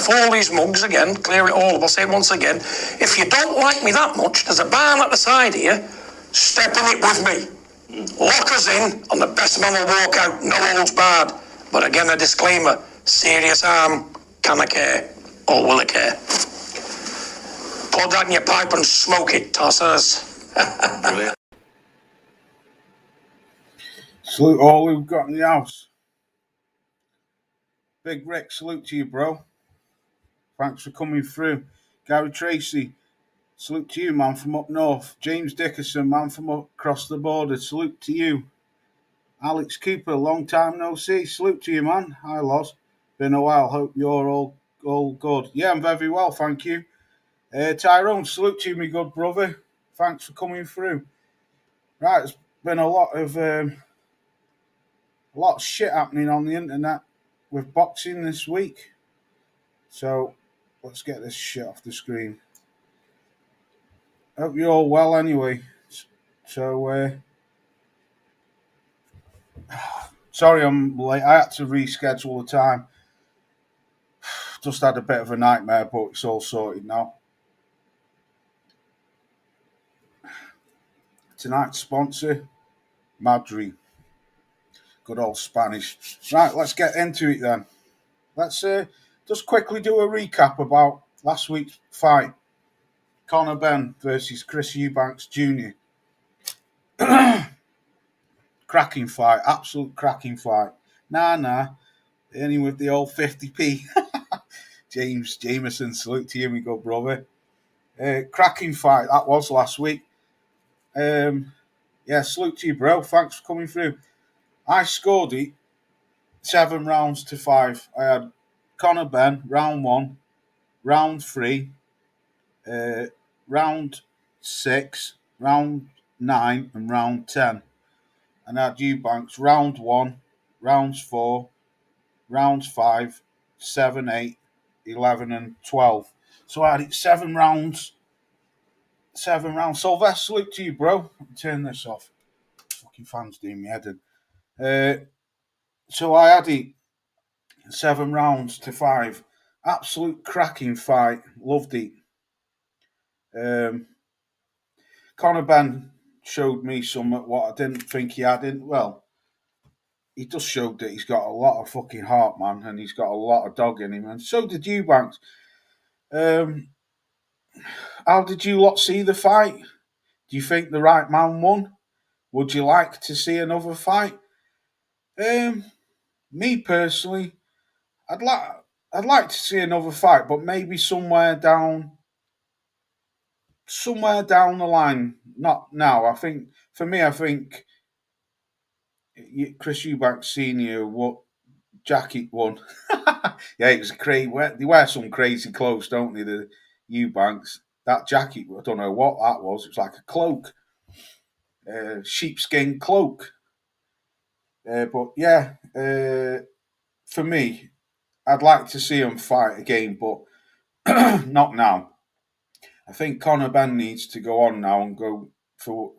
off all these mugs again, clear it all up. I'll say it once again. If you don't like me that much, there's a barn at the side here. Step in it with me. Lock us in, and the best man will walk out, no holds barred. But again, a disclaimer, serious harm, can I care, or will I care? Put that in your pipe and smoke it, tossers. Brilliant. Salute all who've got in the house. Big Rick, salute to you, bro. Thanks for coming through. Gary Tracy, salute to you, man, from up north. James Dickerson, man, from across the border, salute to you. Alex Cooper, long time no see, salute to you, man. Hi, Loz. Been a while, hope you're all good. Yeah, I'm very well, thank you. Tyrone, salute to you, my good brother. Thanks for coming through. Right, it's been a lot of shit happening on the internet with boxing this week. So let's get this shit off the screen. Hope you're all well anyway. So sorry I'm late. I had to reschedule the time. Just had a bit of a nightmare, but it's all sorted now. Tonight's sponsor, Madri. Good old Spanish. Right, let's get into it then. Let's just quickly do a recap about last week's fight. Conor Benn versus Chris Eubanks Jr. Cracking fight, absolute cracking fight. Nah, ending with the old 50p. James Jameson, salute to you, my good brother. Cracking fight, that was last week. Yeah, salute to you, bro. Thanks for coming through. I scored it 7 rounds to 5. I had Conor Benn, round 1, round 3, round 6, round 9, and round 10. And I had Eubanks, round 1, rounds 4, rounds 5, 7, 8, 11, and 12. So I had it 7 rounds. 7 rounds. Sylvester, salute to you, bro. Turn this off. Fucking fans doing me head in. So I had it 7 rounds to 5. Absolute cracking fight. Loved it. Conor Benn showed me something what I didn't think he had in. Well, he just showed that he's got a lot of fucking heart, man, and he's got a lot of dog in him, and so did Eubanks. How did you lot see the fight? Do you think the right man won? Would you like to see another fight? Me personally, I'd like to see another fight, but maybe somewhere down the line. Not now. I think Chris Eubanks Senior jacket won. Yeah, it was crazy. They wear some crazy clothes, don't they? The Eubanks. That jacket, I don't know what that was. It was like a cloak, sheepskin cloak. But yeah, for me, I'd like to see him fight again, but not now. I think Conor Benn needs to go on now and go for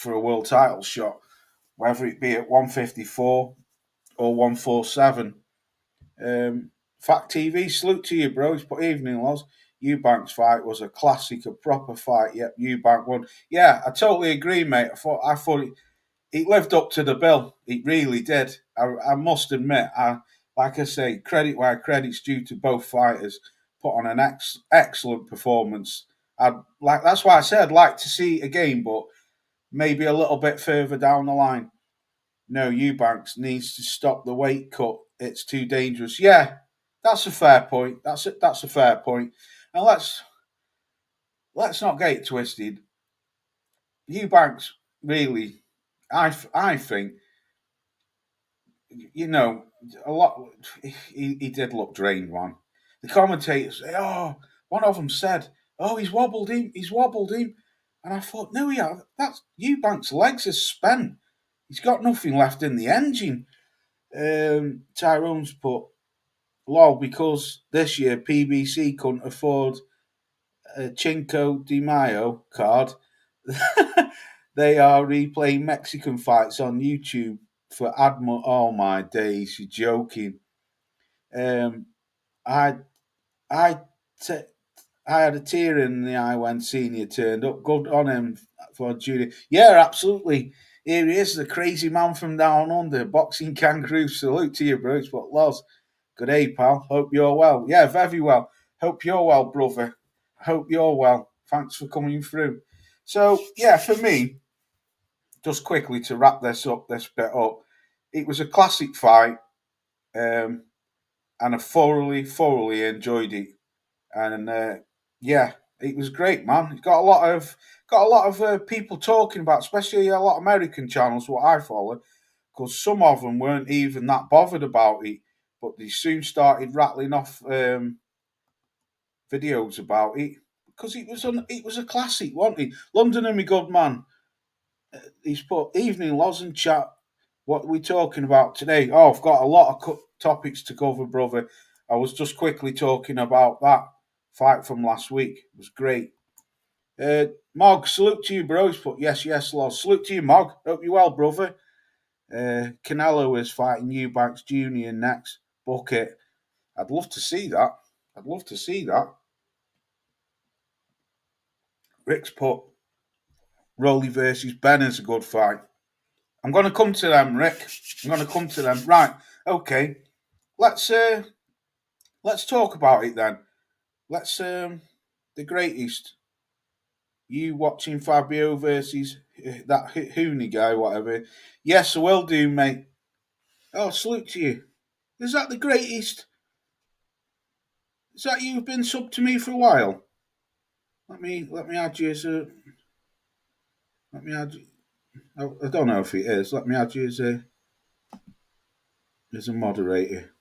a world title shot, whether it be at 154 or 147. Fact TV, salute to you, bro. But evening, Loz. Eubanks fight was a classic, a proper fight. Yep, Eubanks won. Yeah, I totally agree, mate. I thought it lived up to the bill. It really did. I must admit, like I say, credit where credit's due to both fighters. Put on an excellent performance. That's why I said I'd like to see it again, but maybe a little bit further down the line. No, Eubanks needs to stop the weight cut. It's too dangerous. Yeah, that's a fair point. That's a fair point. And let's not get it twisted. Eubanks really, I think, a lot. He did look drained, man. The commentators say, one of them said, he's wobbled him, and I thought, no, that's Eubanks' legs are spent. He's got nothing left in the engine. Tyrone's put, lol, because this year PBC couldn't afford a Cinco de Mayo card. They are replaying Mexican fights on YouTube for Admiral. Oh my days, you're joking. I I had a tear in the eye when Senior turned up. Good on him for Judy. Yeah, absolutely. Here he is, the crazy man from down under, boxing kangaroo. Salute to you, Bruce. But Loz, good day, pal. Hope you're well. Yeah, very well. Hope you're well, brother. Hope you're well. Thanks for coming through. So, yeah, for me, just quickly to wrap this bit up, it was a classic fight, and I thoroughly enjoyed it. And yeah, it was great, man. It got a lot of people talking about, especially a lot of American channels, what I follow, because some of them weren't even that bothered about it, but they soon started rattling off videos about it because it was a classic, wasn't it? London and me good man. He's put evening Loz and chat. What are we talking about today? Oh, I've got a lot of topics to cover, brother. I was just quickly talking about that fight from last week. It was great. Mog, salute to you, bros. But yes, Loz. Salute to you, Mog. Hope you well, brother. Canelo is fighting Eubanks Jr. next. Bucket. I'd love to see that. Rick's put Rolly versus Ben is a good fight. I'm going to come to them, Rick. I'm going to come to them. Right. Okay. Let's talk about it then. Let's the greatest. You watching Fabio versus that Hooney guy, whatever. Yes, I will do, mate. Oh, salute to you. Is that the greatest? Is that you've been sub to me for a while? Let me add you as a. Let me add. I don't know if it is. Let me add you as a moderator.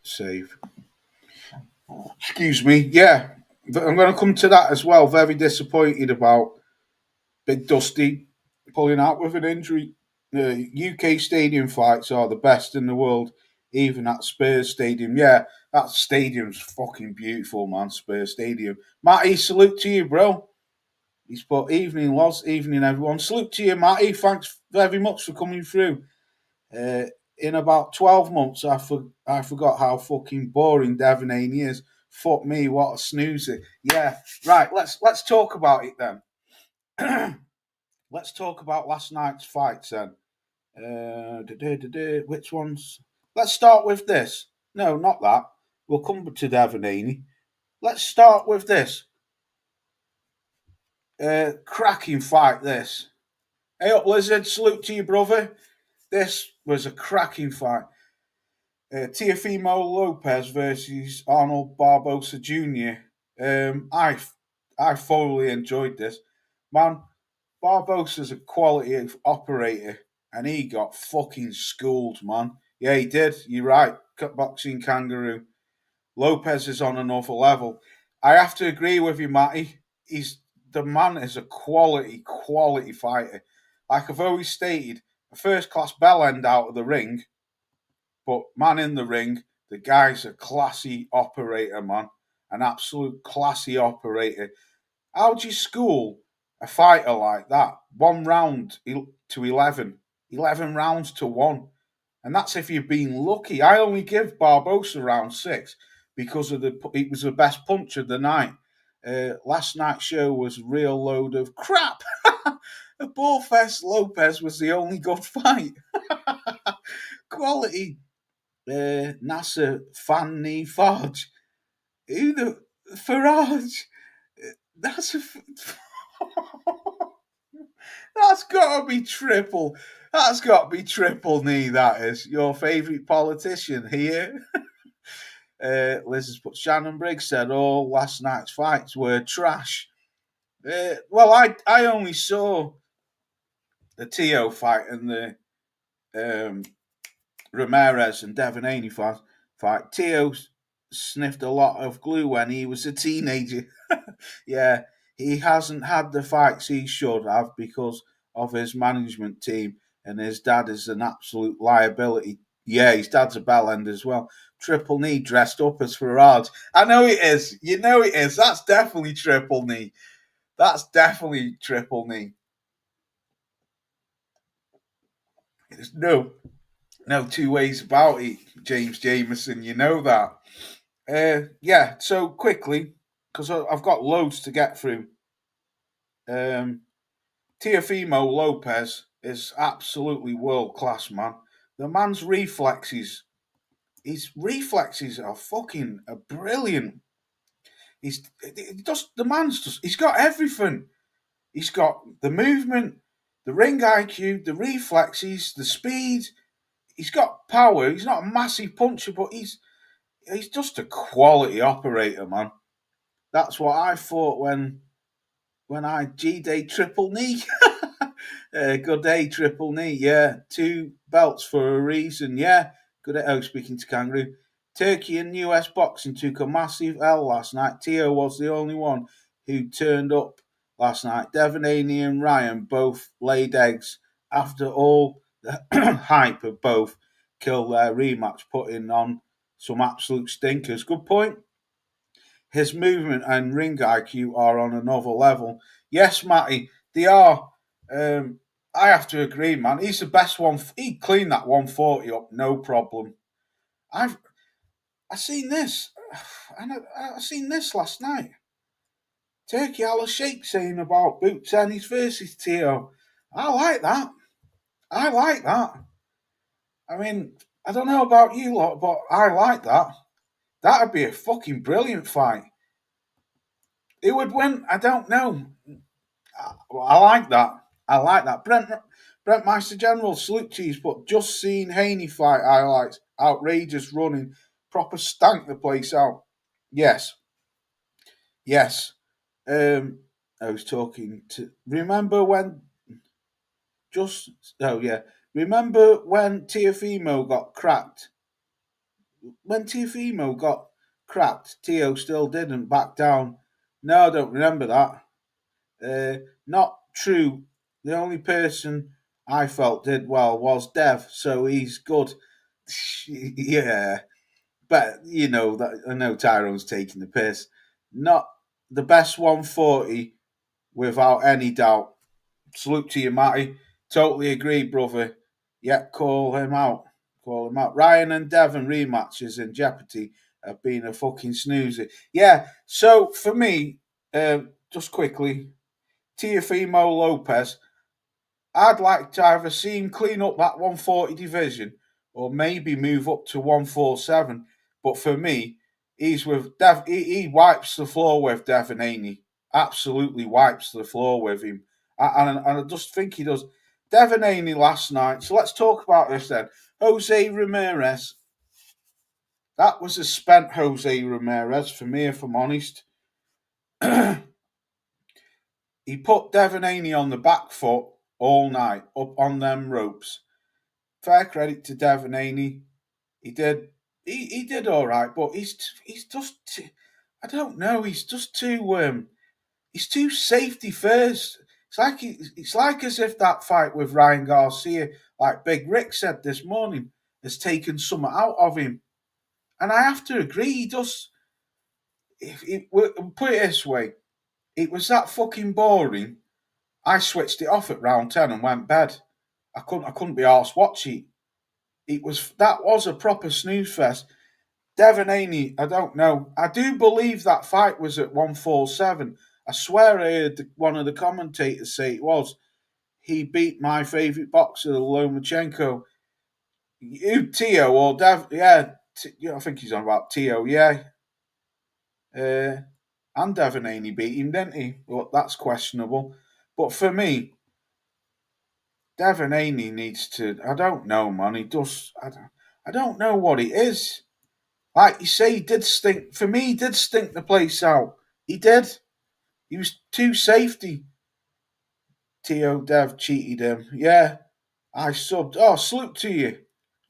Save. Excuse me. Yeah, I'm going to come to that as well. Very disappointed about Big Dusty pulling out with an injury. UK stadium fights are the best in the world, even at Spurs Stadium. Yeah, that stadium's fucking beautiful, man. Spurs Stadium. Matty, salute to you, bro. He's put evening, Loz, evening, everyone. Salute to you, Matty. Thanks very much for coming through. In about 12 months, I forgot how fucking boring Devon Haney is. Fuck me, what a snoozer. Yeah, right, let's talk about it then. Let's talk about last night's fights then. Which ones? Let's start with this. No, not that. We'll come to Devon Haney. Let's start with this. Cracking fight, this. Hey up, Lizard. Salute to you, brother. This was a cracking fight. Teofimo Lopez versus Arnold Barbosa Jr. I thoroughly enjoyed this. Man, Barbosa's a quality operator, and he got fucking schooled, man. Yeah, he did. You're right. Boxing kangaroo. Lopez is on another level. I have to agree with you, Matty. The man is a quality fighter. Like I've always stated, a first class bell end out of the ring, but man in the ring, the guy's a classy operator, man. An absolute classy operator. How do you school a fighter like that? 1 round to 11. 11 rounds to 1. And that's if you've been lucky. I only give Barbosa round 6 because it was the best punch of the night. Last night's show was a real load of crap. Bullfest Lopez was the only good fight. Quality. Nasser Fanny Farge. Who the Farage? That's a. That's got to be triple. That's got to be triple knee. That is your favourite politician here. Liz has put Shannon Briggs said all last night's fights were trash. Well, I only saw the Teo fight and the Ramirez and Devon Haney fight. Teo sniffed a lot of glue when he was a teenager. Yeah, he hasn't had the fights he should have because of his management team, and his dad is an absolute liability. Yeah, his dad's a bellend as well. Triple knee dressed up as Farage. I know it is. You know it is. That's definitely triple knee. That's definitely triple knee. No, No two ways about it, James Jameson. You know that. Yeah. So quickly, because I've got loads to get through. Um, Teofimo Lopez is absolutely world class, man. The man's reflexes, his reflexes are fucking brilliant. He's got everything. He's got the movement, the ring IQ, the reflexes, the speed. He's got power. He's not a massive puncher, but he's just a quality operator, man. That's what I thought when I G Day triple knee. Good day, triple knee. Yeah, two belts for a reason. Yeah, good at speaking to Kangaroo. Turkey and US boxing took a massive L last night. Tio was the only one who turned up last night. Devon Haney and Ryan both laid eggs after all the hype of both killed their rematch, putting on some absolute stinkers. Good point. His movement and ring IQ are on another level. Yes, Matty, they are. I have to agree, man. He's the best one. He cleaned that 140 up, no problem. I've I seen this, and I seen this last night. Turkey Al Sheikh saying about boot tennis versus Tio. I like that. I like that. I mean, I don't know about you lot, but I like that. That'd be a fucking brilliant fight. Who would win? I don't know. I like that. I like that. Brent Meister General, salute to you, but just seeing Haney fight highlights. Outrageous running. Proper stank the place out. Yes. Yes. I was talking to. Remember when. Just. Oh, yeah. Remember when Teofimo got cracked? When Teofimo got cracked, Tio still didn't back down. No, I don't remember that. Not true. The only person I felt did well was Dev, so he's good. Yeah, but you know that I know Tyrone's taking the piss. Not the best 140 without any doubt. Salute to you, Matty. Totally agree, brother. Yeah, call him out. Call him out. Ryan and Devon rematches in jeopardy have been a fucking snoozer. Yeah, so for me, just quickly, Teofimo Lopez, I'd like to either see him clean up that 140 division or maybe move up to 147. But for me, he's with he wipes the floor with Devon Haney. Absolutely wipes the floor with him. And I just think he does. Devon Haney last night. So let's talk about this then. Jose Ramirez. That was a spent Jose Ramirez for me, if I'm honest. He put Devon Haney on the back foot all night, up on them ropes. Fair credit to Devon Haney. He did he did all right, but he's just I don't know. He's too safety first. It's like as if that fight with Ryan Garcia, like Big Rick said this morning, has taken something out of him. And I have to agree. He does. Put it this way, it was that fucking boring. I switched it off at round 10 and went bed. I couldn't be arsed watching. That was a proper snooze fest. Devon Haney, I don't know. I do believe that fight was at 147. I swear I heard one of the commentators say it was. He beat my favourite boxer, Lomachenko. You, Tio, or Dev, yeah, I think he's on about Tio, yeah. And Devon Haney beat him, didn't he? Well, that's questionable. But for me, Devon Haney needs to. I don't know, man. He does. I don't know what it is. Like you say, he did stink. For me, he did stink the place out. He did. He was too safety. T.O. Dev cheated him. Yeah, I subbed. Oh, salute to you.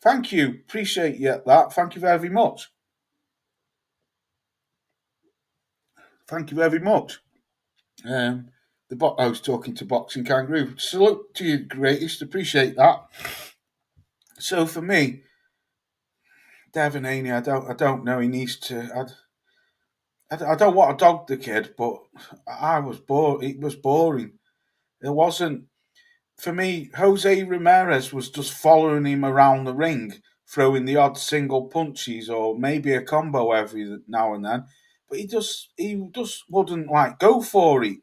Thank you. Appreciate you that. Thank you very much. Thank you very much. I was talking to Boxing Kangaroo. Salute to you, greatest. Appreciate that. So for me, Devon Haney, I don't know. He needs to. I don't want to dog the kid, but I was bored. It was boring. There wasn't. for me, Jose Ramirez was just following him around the ring, throwing the odd single punches or maybe a combo every now and then. But he just wouldn't like go for it.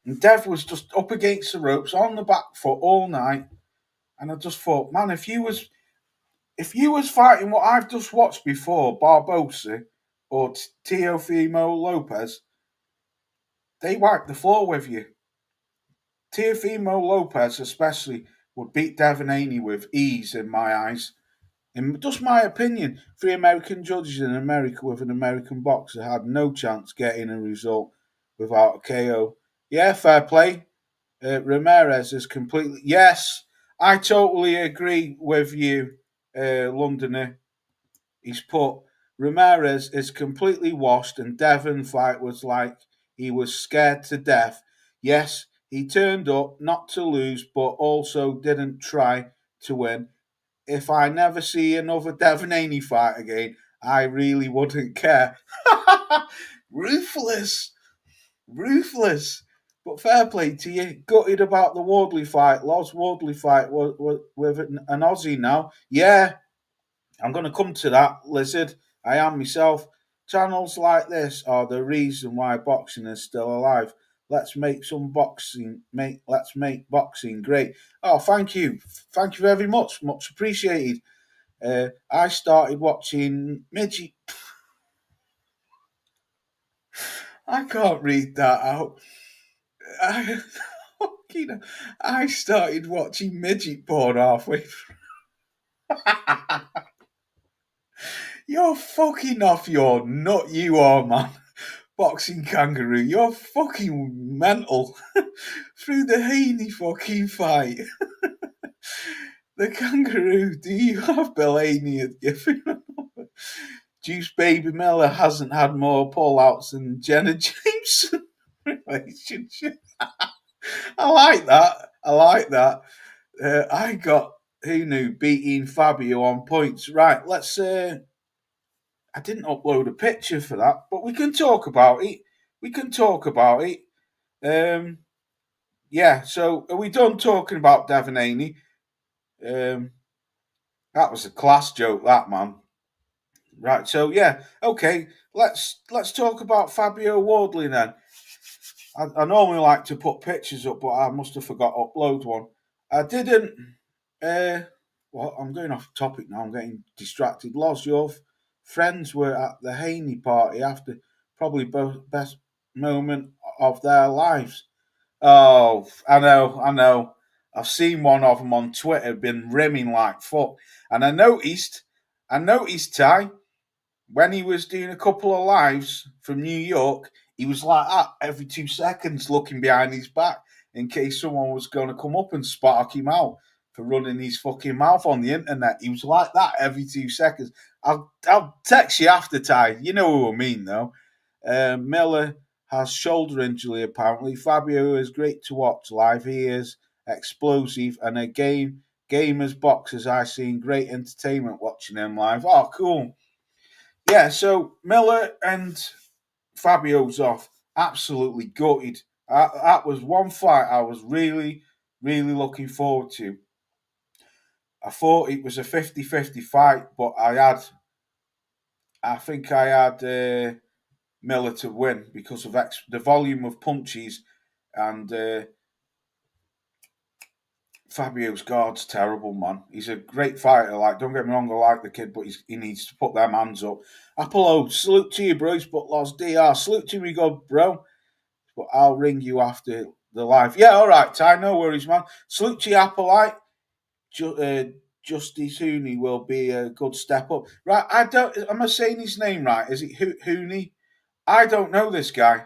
And Dev was just up against the ropes on the back foot all night. And I just thought, man, if you was fighting what I've just watched before, Barbosa or Teofimo Lopez, they wipe the floor with you. Teofimo Lopez, especially, would beat Devin Haney with ease in my eyes. In just my opinion, 3 American judges in America with an American boxer had no chance getting a result without a KO. Yeah, fair play. Ramirez is completely. Yes, I totally agree with you, Londoner. He's put Ramirez is completely washed, and Devon fight was like he was scared to death. Yes, he turned up not to lose, but also didn't try to win. If I never see another Devon Haney fight again, I really wouldn't care. Ruthless, ruthless. But fair play to you. Gutted about the Wardley fight. Lost Wardley fight with an Aussie now. Yeah, I'm going to come to that, Lizard. I am myself. Channels like this are the reason why boxing is still alive. Let's make some boxing. Let's make boxing great. Oh, thank you very much. Much appreciated. I started watching midget. I can't read that out. I, I started watching midget porn halfway through. You're fucking off your nut, you are, man. Boxing kangaroo, you're fucking mental. Through the Haney fucking fight. The kangaroo, do you have Bill Haney at Giffen? Juice Baby Miller hasn't had more pull-outs than Jenna Jameson relationship. I like that. I got who knew beating Fabio on points. Right, let's. I didn't upload a picture for that, but we can talk about it. Yeah. So are we done talking about Devon Haney? That was a class joke, that man. Right. So yeah. Okay. Let's talk about Fabio Wardley then. I normally like to put pictures up, but I must have forgot to upload one. I didn't. Well, I'm going off topic now. I'm getting distracted. Loz, your friends were at the Haney party after probably best moment of their lives. Oh, I know. I've seen one of them on Twitter, been rimming like fuck, and I noticed, Ty, when he was doing a couple of lives from New York, he was like that every 2 seconds, looking behind his back in case someone was going to come up and spark him out for running his fucking mouth on the internet. He was like that every 2 seconds. I'll text you after, Ty. You know what I mean, though. Miller has shoulder injury apparently. Fabio is great to watch live. He is explosive and a gamers boxers. I seen great entertainment watching him live. Oh, cool. Yeah, so Miller and Fabio's off. Absolutely gutted. That was one fight I was really, really looking forward to. I thought it was a 50-50 fight, but I think I had Miller to win because of the volume of punches and Fabio's guard's terrible, man. He's a great fighter. Like, don't get me wrong, I like the kid, but he needs to put them hands up. Apollo, salute to you, bros, but lost DR. Salute to me, God, bro. But I'll ring you after the live. Yeah, all right, Ty, no worries, man. Salute to you, Applite. Justice Hooney will be a good step up. Right, am I saying his name right? Is it Hooney? I don't know this guy.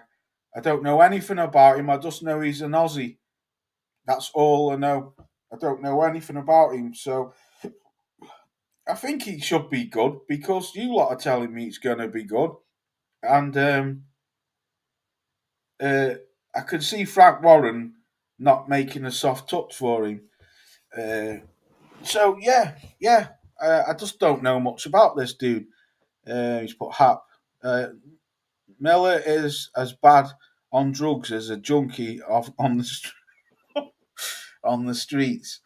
I don't know anything about him. I just know he's an Aussie. That's all I know. I don't know anything about him, so I think he should be good because you lot are telling me it's going to be good, and I can see Frank Warren not making a soft touch for him. So yeah, I just don't know much about this dude. He's put Hap. Miller is as bad on drugs as a junkie on the on the streets.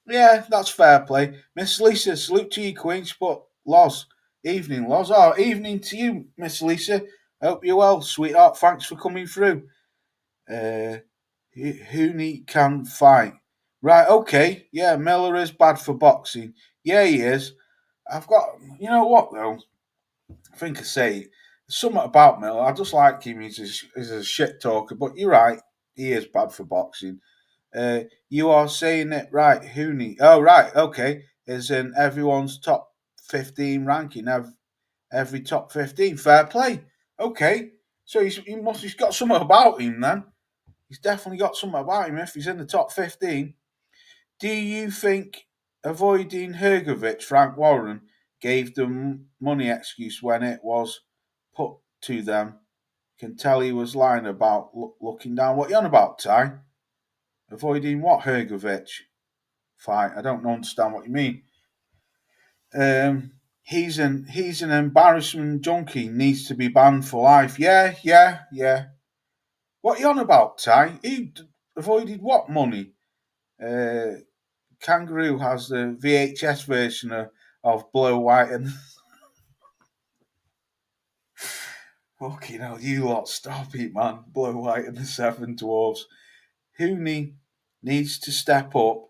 Yeah, that's fair play. Miss Lisa, salute to you, Queens, but Loz, evening, Loz. Oh, evening to you, Miss Lisa. Hope you're well, sweetheart. Thanks for coming through. Hooney can fight. Right, okay. Yeah, Miller is bad for boxing. Yeah, he is. I've got, you know what, though? I think I say something about Miller. I just like him. He's a shit talker, but you're right. He is bad for boxing. You are saying it right, Hooney. Oh, right, okay. Is in everyone's top 15 ranking, every top 15. Fair play. Okay. So he's got something about him then. He's definitely got something about him if he's in the top 15. Do you think avoiding Hrgovic, Frank Warren, gave them money excuse when it was put to them? Can tell he was lying about looking down. What you on about, Ty? Avoiding what, Hrgovic? Fight. I don't understand what you mean. He's an embarrassment junkie. Needs to be banned for life. Yeah. What you on about, Ty? He avoided what money? Kangaroo has the VHS version of Blow White and fucking hell, you lot, stop it, man. Blow White and the Seven Dwarfs. Hooney needs to step up.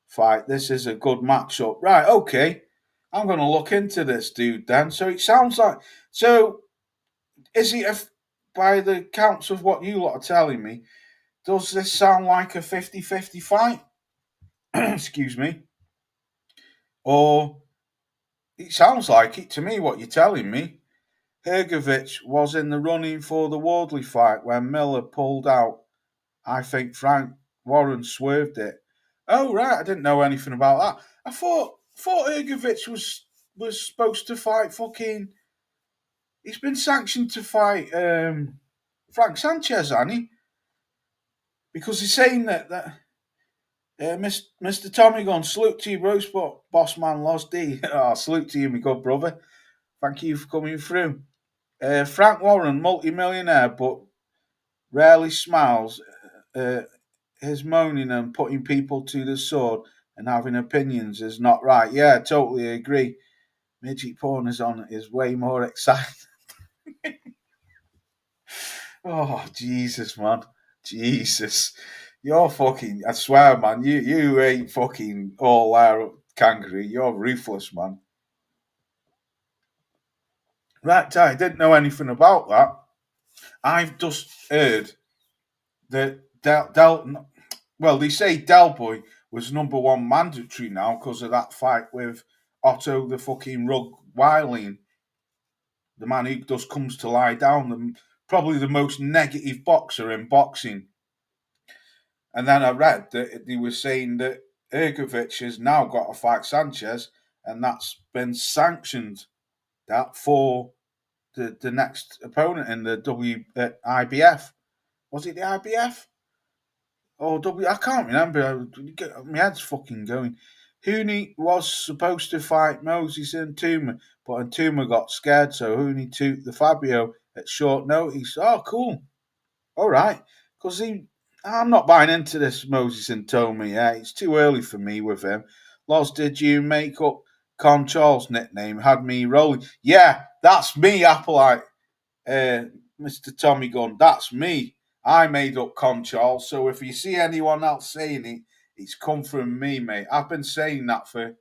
Fight. This is a good matchup. Right, okay. I'm going to look into this dude then. So it sounds like. So is it, by the counts of what you lot are telling me, does this sound like a 50-50 fight? Excuse me. Or it sounds like it to me, what you're telling me. Hrgovic was in the running for the Wardley fight when Miller pulled out. I think Frank Warren swerved it. Oh, right, I didn't know anything about that. I thought Hrgovic was supposed to fight fucking... He's been sanctioned to fight Frank Sanchez, hasn't he? Because he's saying that Mr. Tommy gone, salute to you, Bruce, but boss man lost D. Oh, salute to you, my good brother. Thank you for coming through. Frank Warren, multi-millionaire, but rarely smiles. His moaning and putting people to the sword and having opinions is not right. Yeah, I totally agree. Midget porn is way more exciting. Oh, Jesus, man. Jesus. You're fucking, I swear, man, you ain't fucking all there, Kangaroo. You're ruthless, man. Right, I didn't know anything about that. I've just heard that they say Del Boy was number one mandatory now because of that fight with Otto the fucking Rug Weiling, the man who just comes to lie down, probably the most negative boxer in boxing. And then I read that they were saying that Hrgovic has now got to fight Sanchez, and that's been sanctioned that for the next opponent in the IBF. Was it the IBF? Or I can't remember. My head's fucking going. Hooney was supposed to fight Moses and Tuma, but Tuma got scared, so Hooney took the Fabio at short notice. Oh, cool. All right. Because I'm not buying into this Moses and Toma, yeah. It's too early for me with him. Loz, did you make up Con Charles' nickname? Had me rolling. Yeah, that's me, Applite. Mr. Tommy Gunn, that's me. I made up Con Charles, so if you see anyone else saying it, it's come from me, mate. I've been saying that for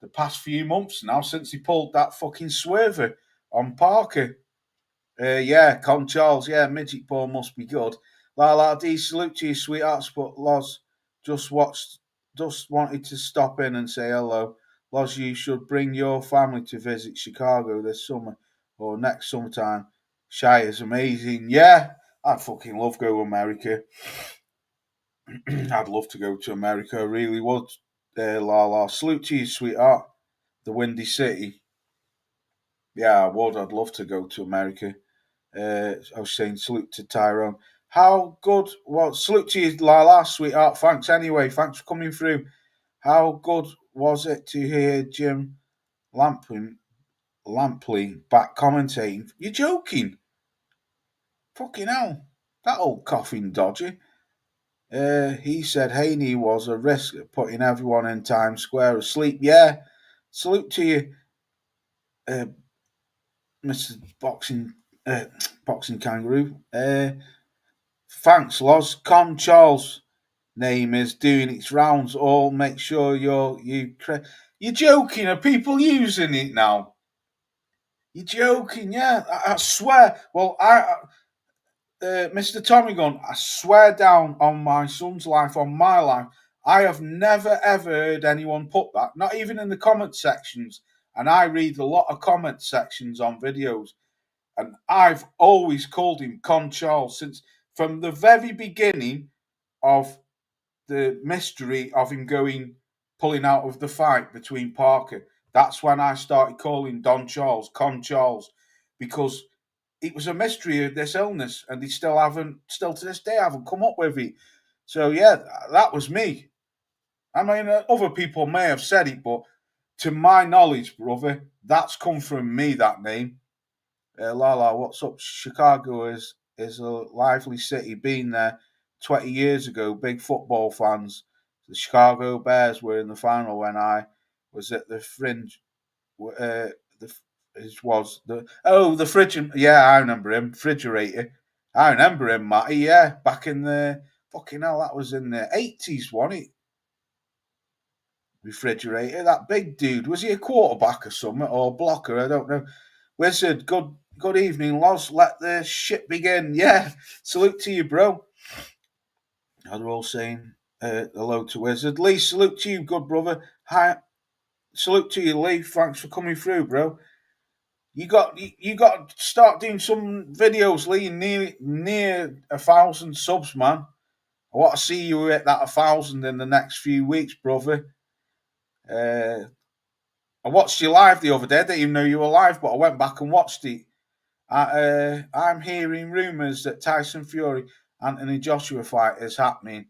the past few months now, since he pulled that fucking swerver on Parker. Yeah, Con Charles, yeah, midget porn must be good. La D, salute to you, sweethearts, but Loz just wanted to stop in and say hello. Loz, you should bring your family to visit Chicago this summer or next summertime. Shire's amazing. Yeah, I'd fucking love to go to America. I'd love to go to America. I really would. La. Salute to you, sweetheart. The Windy City. Yeah, I would. I'd love to go to America. I was saying salute to Tyrone. How good? Well, salute to you, La, sweetheart. Thanks anyway. Thanks for coming through. How good was it to hear Jim Lampley back commentating? You're joking. Fucking hell. That old coughing dodger. He said Haney was a risk at putting everyone in Times Square asleep. Yeah, salute to you, Mr. Boxing Kangaroo. Thanks, Loz. Con Charles' name is doing its rounds. All make sure you're joking. Are people using it now? You're joking, yeah. I swear. Well, Mr. Tommy Gunn, I swear down on my son's life, on my life, I have never ever heard anyone put that, not even in the comment sections. And I read a lot of comment sections on videos, and I've always called him Con Charles since from the very beginning of the mystery of him pulling out of the fight between Parker. That's when I started calling Don Charles Con Charles, because it was a mystery of this illness, and they still to this day, haven't come up with it. So yeah, that was me. I mean, other people may have said it, but to my knowledge, brother, that's come from me. That name, Lala. What's up? Chicago is a lively city. Been there 20 years ago. Big football fans. The Chicago Bears were in the final when I was at the Fringe. The fridge. Yeah, I remember him. Refrigerator. I remember him, Matty. Yeah, back in the fucking hell, that was in the 80s, wasn't it? Refrigerator. That big dude. Was he a quarterback or something, or blocker? I don't know. Wizard. Good evening, Loz. Let the shit begin. Yeah. Salute to you, bro. They're all saying hello to Wizard. Lee, salute to you, good brother. Hi. Salute to you, Lee. Thanks for coming through, bro. You got to start doing some videos, Lee. Near 1,000 subs, man. I want to see you at that 1,000 in the next few weeks, brother. I watched you live the other day. I didn't even know you were live, but I went back and watched it. I'm hearing rumours that Tyson Fury Anthony Joshua fight is happening,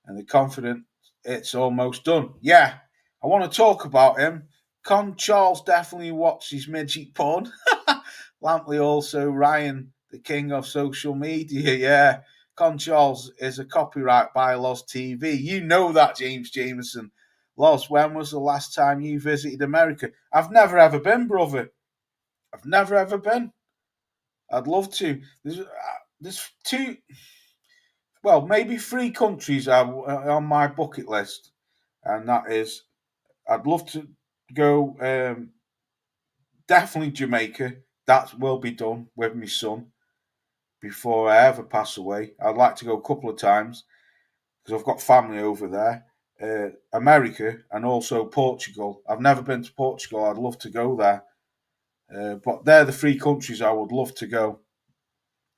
and they're confident it's almost done. Yeah, I want to talk about him. Con Charles definitely watches midget porn. Lampley also, Ryan, the king of social media. Yeah, Con Charles is a copyright by Loz TV. You know that, James Jameson. Loz, when was the last time you visited America? I've never ever been, brother. I've never ever been. I'd love to. There's maybe 3 countries are on my bucket list, and that is, I'd love to go. Definitely Jamaica. That will be done with my son before I ever pass away. I'd like to go a couple of times because I've got family over there. America and also Portugal. I've never been to Portugal. I'd love to go there. But they're the 3 countries I would love to go.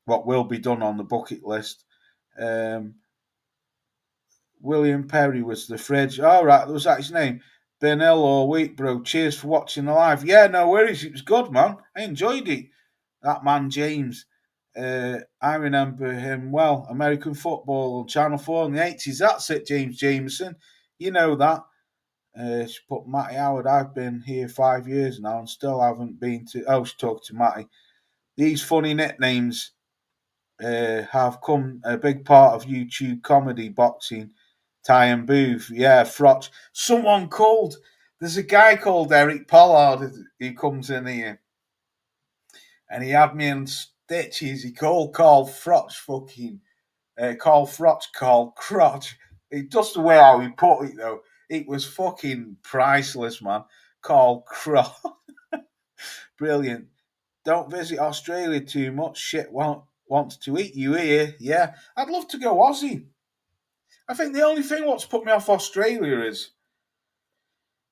What will be done on the bucket list. William Perry was the fridge. All right, was that his name? Ben Hill or Wheat, bro. Cheers for watching the live. Yeah, no worries. It was good, man. I enjoyed it. That man, James. I remember him well. American football on Channel 4 in the 80s. That's it, James Jameson. You know that. She put Matty Howard. I've been here 5 years now and still haven't been to. Oh, she talked to Matty. These funny nicknames have come a big part of YouTube comedy, boxing, Ty and Booth. Yeah, Frotch. Someone called. There's a guy called Eric Pollard who comes in here, and he had me in stitches. He called Carl Frotch fucking Carl Frotch Carl Crotch. It just the way how he put it though. It was fucking priceless, man. Carl Crotch. Brilliant. Don't visit Australia too much. Shit wants to eat you here. Yeah, I'd love to go Aussie. I think the only thing what's put me off Australia is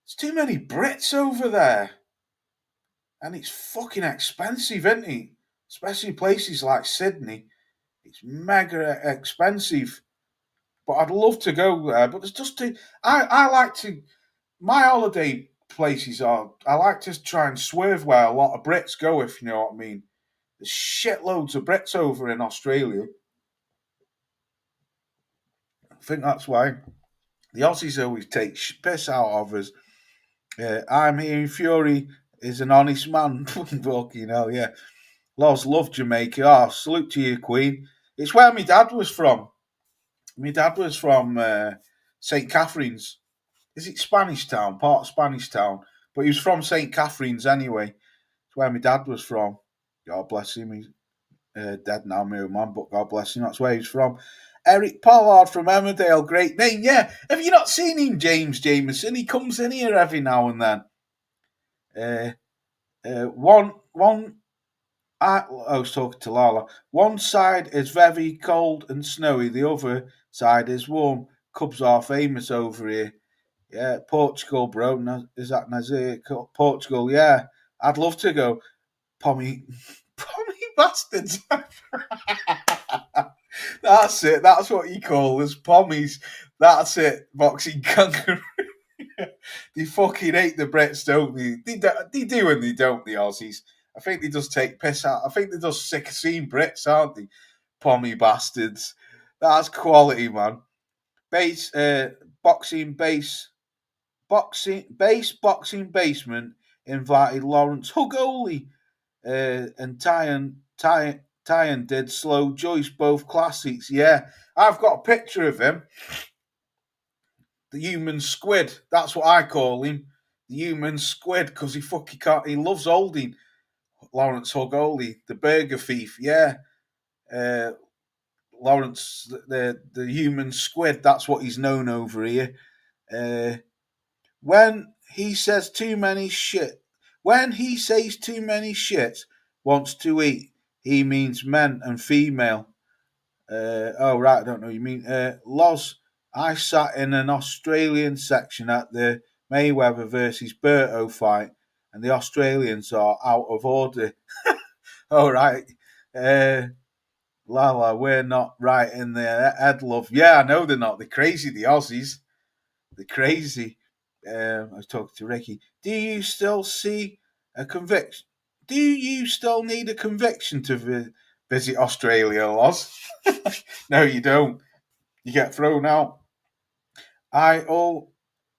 there's too many Brits over there. And it's fucking expensive, isn't it? Especially places like Sydney. It's mega expensive. But I'd love to go there. But there's just I like to, my holiday places are, I like to try and swerve where a lot of Brits go, if you know what I mean. There's shitloads of Brits over in Australia. I think that's why the Aussies always take piss out of us. I'm hearing Fury is an honest man. Fucking hell, yeah. Loz love Jamaica. Oh, salute to you, Queen. It's where my dad was from. My dad was from St. Catherine's. Is it Spanish Town? Part of Spanish Town. But he was from St. Catherine's anyway. It's where my dad was from. God bless him. He's dead now, my old man, but God bless him. That's where he's from. Eric Pollard from Emmerdale, great name. Yeah, have you not seen him, James Jameson? He comes in here every now and then. I was talking to Lala. One side is very cold and snowy. The other side is warm. Cubs are famous over here. Yeah, Portugal, bro. Is that Nazir? Portugal, yeah. I'd love to go. Pommy bastards. That's it. That's what you call us, pommies. That's it. Boxing kangaroo. They fucking hate the Brits, don't they? They do and they don't, the Aussies. I think they just take piss out. I think they're just sick of seeing Brits, aren't they? Pommy bastards. That's quality, man. Boxing basement invited Lawrence Hugoli and Tyan did Slow Joyce, both classics. Yeah, I've got a picture of him. The human squid. That's what I call him. The human squid, because he fucking can't. He loves holding Lawrence Hugoli, the burger thief. Yeah, Lawrence, the human squid. That's what he's known over here. When he says too many shit, wants to eat, he means men and female. Oh right, I don't know. You mean Loz? I sat in an Australian section at the Mayweather versus Berto fight, and the Australians are out of order. All right, Lala, we're not right in their head, love. Yeah, I know they're not. They're crazy, the Aussies. They're crazy. I was talking to Ricky. Do you still see a conviction? Do you still need a conviction to visit Australia, Loz? No, you don't. You get thrown out. I go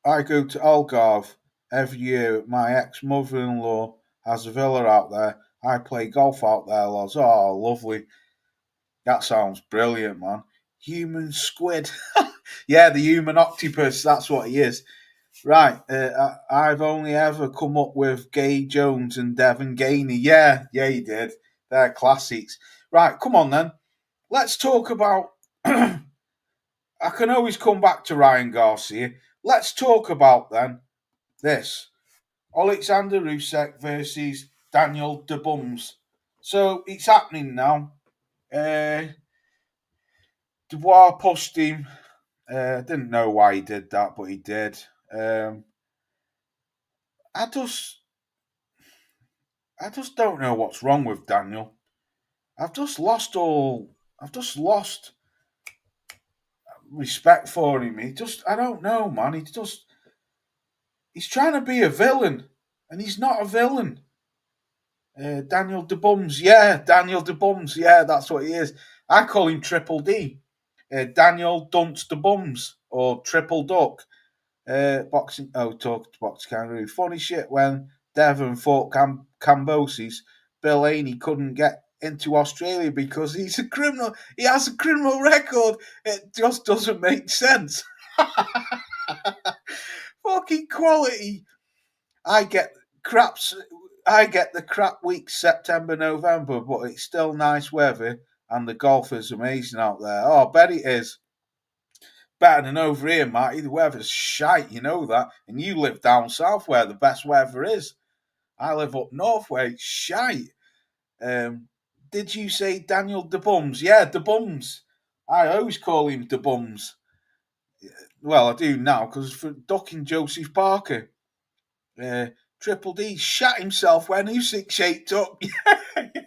to Algarve every year. My ex-mother-in-law has a villa out there. I play golf out there, Loz. Oh, lovely. That sounds brilliant, man. Human squid. Yeah, the human octopus. That's what he is. Right, I've only ever come up with Gay Jones and Devon Gainey. Yeah, you did. They're classics. Right, come on then. Let's talk about. I can always come back to Ryan Garcia. Let's talk about then this Alexander Usyk versus Daniel Debums. So it's happening now. Dubois pushed him. Didn't know why he did that, but he did. I just don't know what's wrong with Daniel. I've just lost respect for him. I don't know, man. He's trying to be a villain, and he's not a villain. Daniel Debums, yeah, that's what he is. I call him Triple D. Daniel Dunce Debums, or Triple Duck. Talk to Box Kangaroo. Funny shit, when Devon fought Cambosis, Bill Haney couldn't get into Australia because he's a criminal. He has a criminal record. It just doesn't make sense. Fucking quality. I get the crap weeks September, November, but it's still nice weather and the golf is amazing out there. Oh, I bet it is. Better than over here, Marty. The weather's shite, you know that. And you live down south where the best weather is. I live up north where it's shite. Did you say Daniel Debums? Yeah, Debums. I always call him Debums. Well, I do now because for ducking Joseph Parker. Triple D shat himself when Usyk shaped up.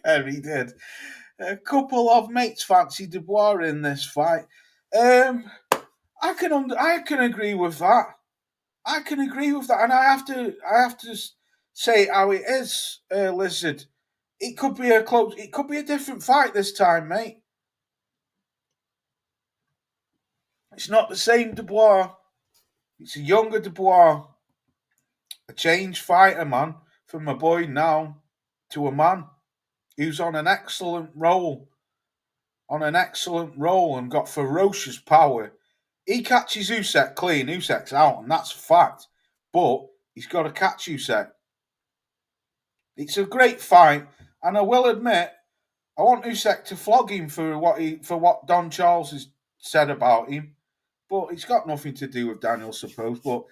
Yeah, he did. A couple of mates fancy Dubois in this fight. I can agree with that. And I have to say how it is, Lizard. It could be a different fight this time, mate. It's not the same Dubois. It's a younger Dubois. A changed fighter, man. From a boy now to a man who's on an excellent roll. on an excellent roll and got ferocious power. He catches Usyk clean. Usyk's out, and that's a fact. But he's got to catch Usyk. It's a great fight, and I will admit, I want Usyk to flog him for what Don Charles has said about him. But it's got nothing to do with Daniel, suppose. But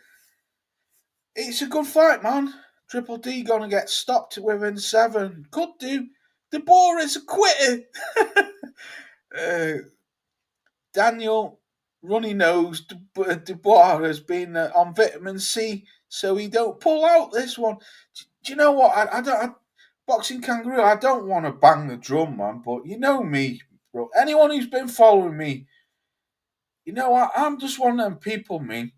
it's a good fight, man. Triple D gonna get stopped within 7. Could do. Dubois is a quitter. Daniel, runny nose, Dubois has been on vitamin C, so he don't pull out this one. Do you know what? I don't. Boxing Kangaroo, I don't want to bang the drum, man, but you know me, bro. Anyone who's been following me, you know, I'm just one of them people, me.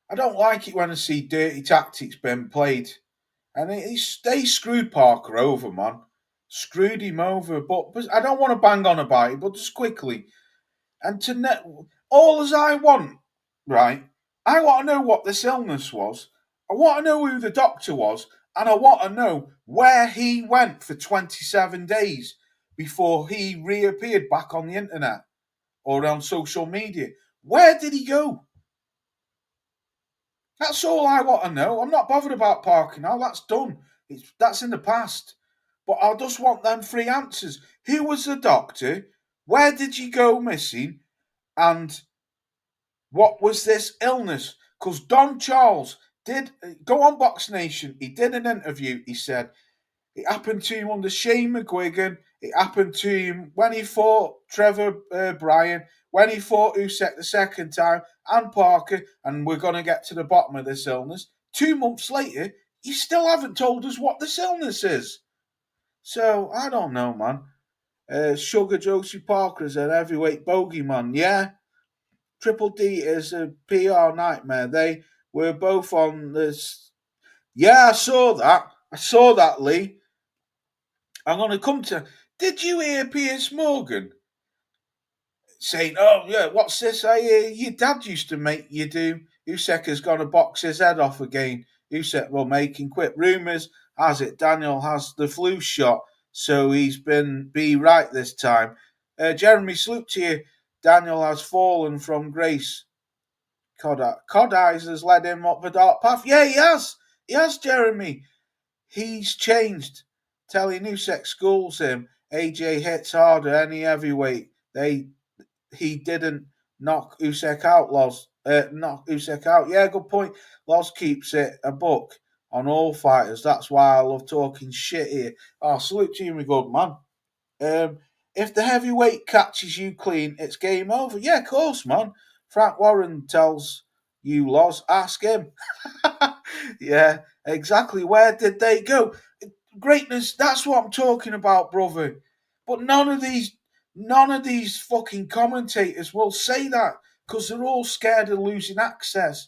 I don't like it when I see dirty tactics being played. And they screwed Parker over, man. Screwed him over. But I don't want to bang on about it, but just quickly. And all as I want, right? I want to know what this illness was. I want to know who the doctor was. And I want to know where he went for 27 days before he reappeared back on the internet or on social media. Where did he go? That's all I want to know. I'm not bothered about Parker now. That's done. That's in the past. But I just want them 3 answers. Who was the doctor? Where did you go missing? And what was this illness? Because Don Charles did go on Box Nation. He did an interview. He said it happened to him under Shane McGuigan. It happened to him when he fought Trevor Bryan, when he fought Usyk the second time, and Parker, and we're going to get to the bottom of this illness. 2 months later, you still haven't told us what this illness is. So, I don't know, man. Sugar Josie Parker is an heavyweight bogeyman, yeah. Triple D is a PR nightmare. They were both on this. Yeah, I saw that, Lee. I'm going to come to. Did you hear Piers Morgan saying, "Oh yeah, what's this? I hear your dad used to make you do. Usyk has got to box his head off again. Usyk will make him quit." Rumours has it Daniel has the flu shot, so he's be right this time. Jeremy, salute to you. Daniel has fallen from grace. Cod Eyes has led him up the dark path. Yeah, he has. He has, Jeremy. He's changed. Telling Usyk schools him. AJ hits harder any heavyweight. He didn't knock Usyk out, Loz. Knock Usyk out. Yeah, good point. Loz keeps it a book on all fighters. That's why I love talking shit here. Oh, salute to you, my good man. If the heavyweight catches you clean, it's game over. Yeah, of course, man. Frank Warren tells you, Loz, ask him. Yeah, exactly. Where did they go? Greatness, that's what I'm talking about, brother. But none of these fucking commentators will say that because they're all scared of losing access.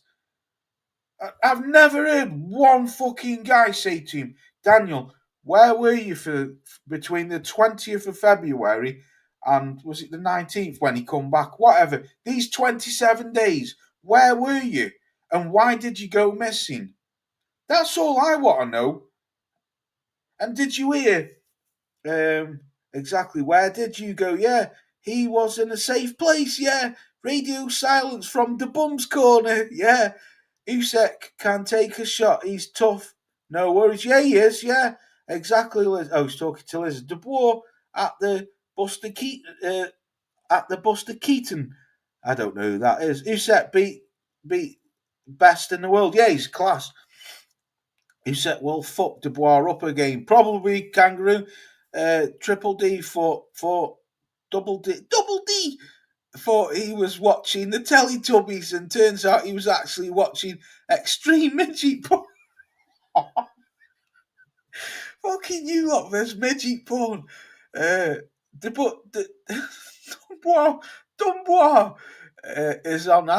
I've never heard one fucking guy say to him, Daniel, where were you for between the 20th of February and was it the 19th when he come back? Whatever. These 27 days, where were you? And why did you go missing? That's all I want to know. And did you hear exactly where did you go? Yeah, he was in a safe place. Yeah, radio silence from the bum's corner. Yeah, Usyk can take a shot. He's tough. No worries. Yeah, he is. Yeah, exactly. Oh, he's talking to Liz Dubois at the Buster Keaton. I don't know who that is. Usyk beat best in the world. Yeah, he's class. Usyk will fuck Dubois up again. Probably Kangaroo. Triple D for Double D thought he was watching the Teletubbies and turns out he was actually watching Extreme Midget Porn. Fucking you lot, there's midget porn. Dubois is on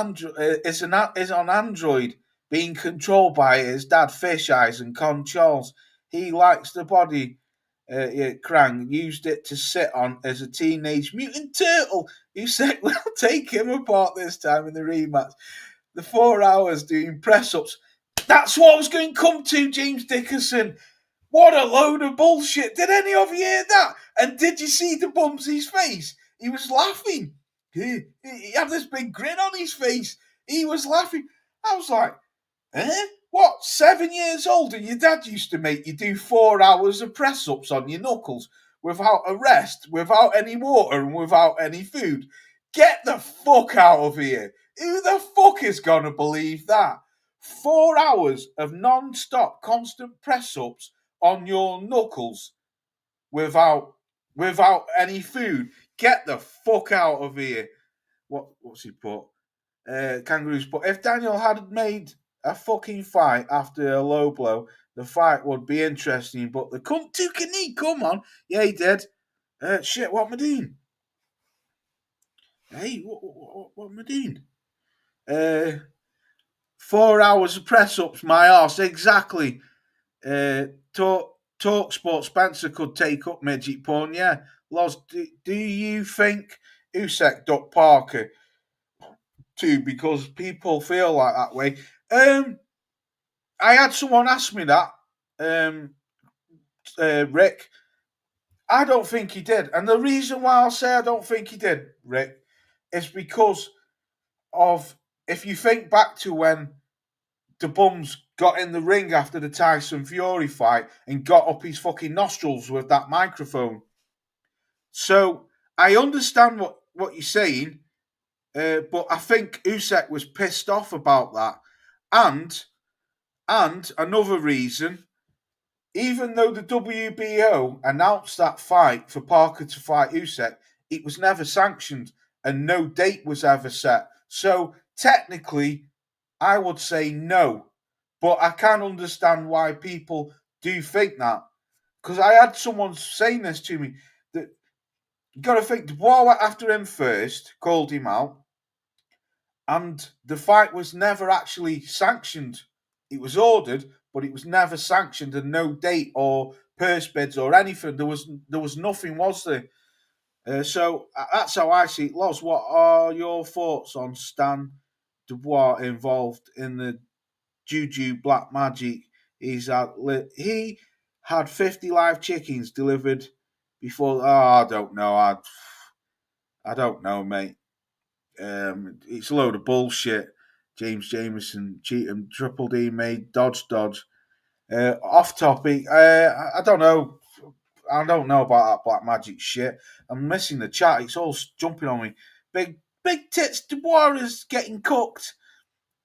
Android, being controlled by his dad Fish Eyes and Con Charles. He likes the body. Krang used it to sit on as a teenage mutant turtle. Usyk will take him apart this time in the rematch. The 4 hours doing press ups. That's what I was going to come to, James Dickerson. What a load of bullshit. Did any of you hear that? And did you see the Bumsy's face? He was laughing. He had this big grin on his face. He was laughing. I was like, What, 7 years old and your dad used to make you do 4 hours of press-ups on your knuckles without a rest, without any water and without any food? Get the fuck out of here. Who the fuck is gonna believe that? 4 hours of non-stop constant press-ups on your knuckles without any food. Get the fuck out of here. What's he put? Kangaroos put, if Daniel had made a fucking fight after a low blow, the fight would be interesting, but the cunt took a knee, come on. Yeah, he did. Shit, what am I doing? Hey, what am I doing? 4 hours of press-ups, my arse, exactly. Talk Sport Spencer could take up midget porn, yeah. Loz, do you think Usyk ducked Parker too because people feel like that way? I had someone ask me that, Rick. I don't think he did. And the reason why I'll say I don't think he did, Rick, is because of, if you think back to when the Bums got in the ring after the Tyson Fury fight and got up his fucking nostrils with that microphone. So I understand what you're saying, but I think Usyk was pissed off about that. And another reason, even though the WBO announced that fight for Parker to fight Usyk, it was never sanctioned and no date was ever set. So technically, I would say no. But I can understand why people do think that. Because I had someone saying this to me, that you got to think, Dubois went after him first, called him out, and the fight was never actually sanctioned. It was ordered, but it was never sanctioned, and no date or purse bids or anything. There was nothing, was there? So that's how I see it. Loz, what are your thoughts on Stan Dubois involved in the Juju Black Magic? He had 50 live chickens delivered before. Oh, I don't know. I don't know, mate. It's a load of bullshit. James Jameson, Cheatham, Triple D made dodge. Off topic. I don't know. I don't know about that Black Magic shit. I'm missing the chat. It's all jumping on me. Big tits. Dubois is getting cooked.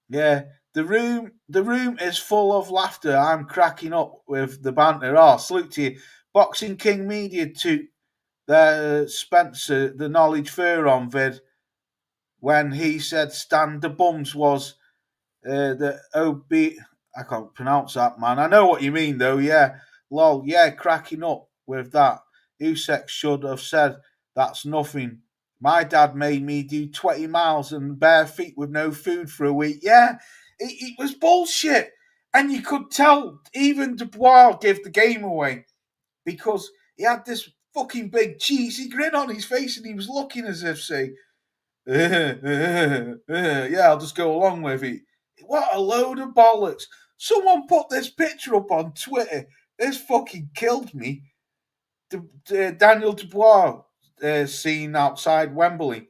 Yeah. The room is full of laughter. I'm cracking up with the banter. Oh, salute to you. Boxing King Media to the Spencer, the Knowledge Furon vid, when he said Stan the Bums was the OB. I can't pronounce that, man. I know what you mean, though. Yeah. Lol. Yeah, cracking up with that. Usyk should have said, that's nothing. My dad made me do 20 miles and bare feet with no food for a week. Yeah. It was bullshit. And you could tell even Dubois gave the game away because he had this fucking big cheesy grin on his face and he was looking as if say, yeah, I'll just go along with it. What a load of bollocks. Someone put this picture up on Twitter. This fucking killed me. Daniel Dubois scene outside Wembley.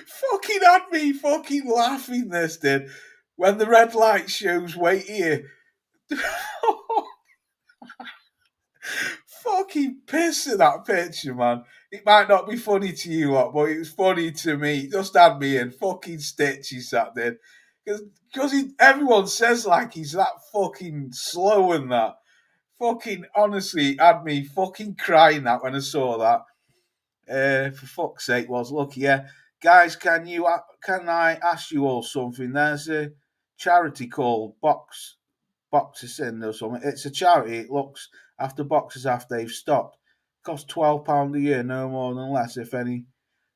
Fucking had me fucking laughing, this did. When the red light shows, wait here. Fucking piss in that picture, man. It might not be funny to you lot, but it was funny to me. It just had me in fucking stitches, that did. Because everyone says like he's that fucking slow and that. Fucking honestly, had me fucking crying that when I saw that. For fuck's sake, was lucky. Yeah, guys, can I ask you all something? There's a charity called Boxers In or something. It's a charity. It looks after boxers after they've stopped. It costs £12 a year, no more than less, if any.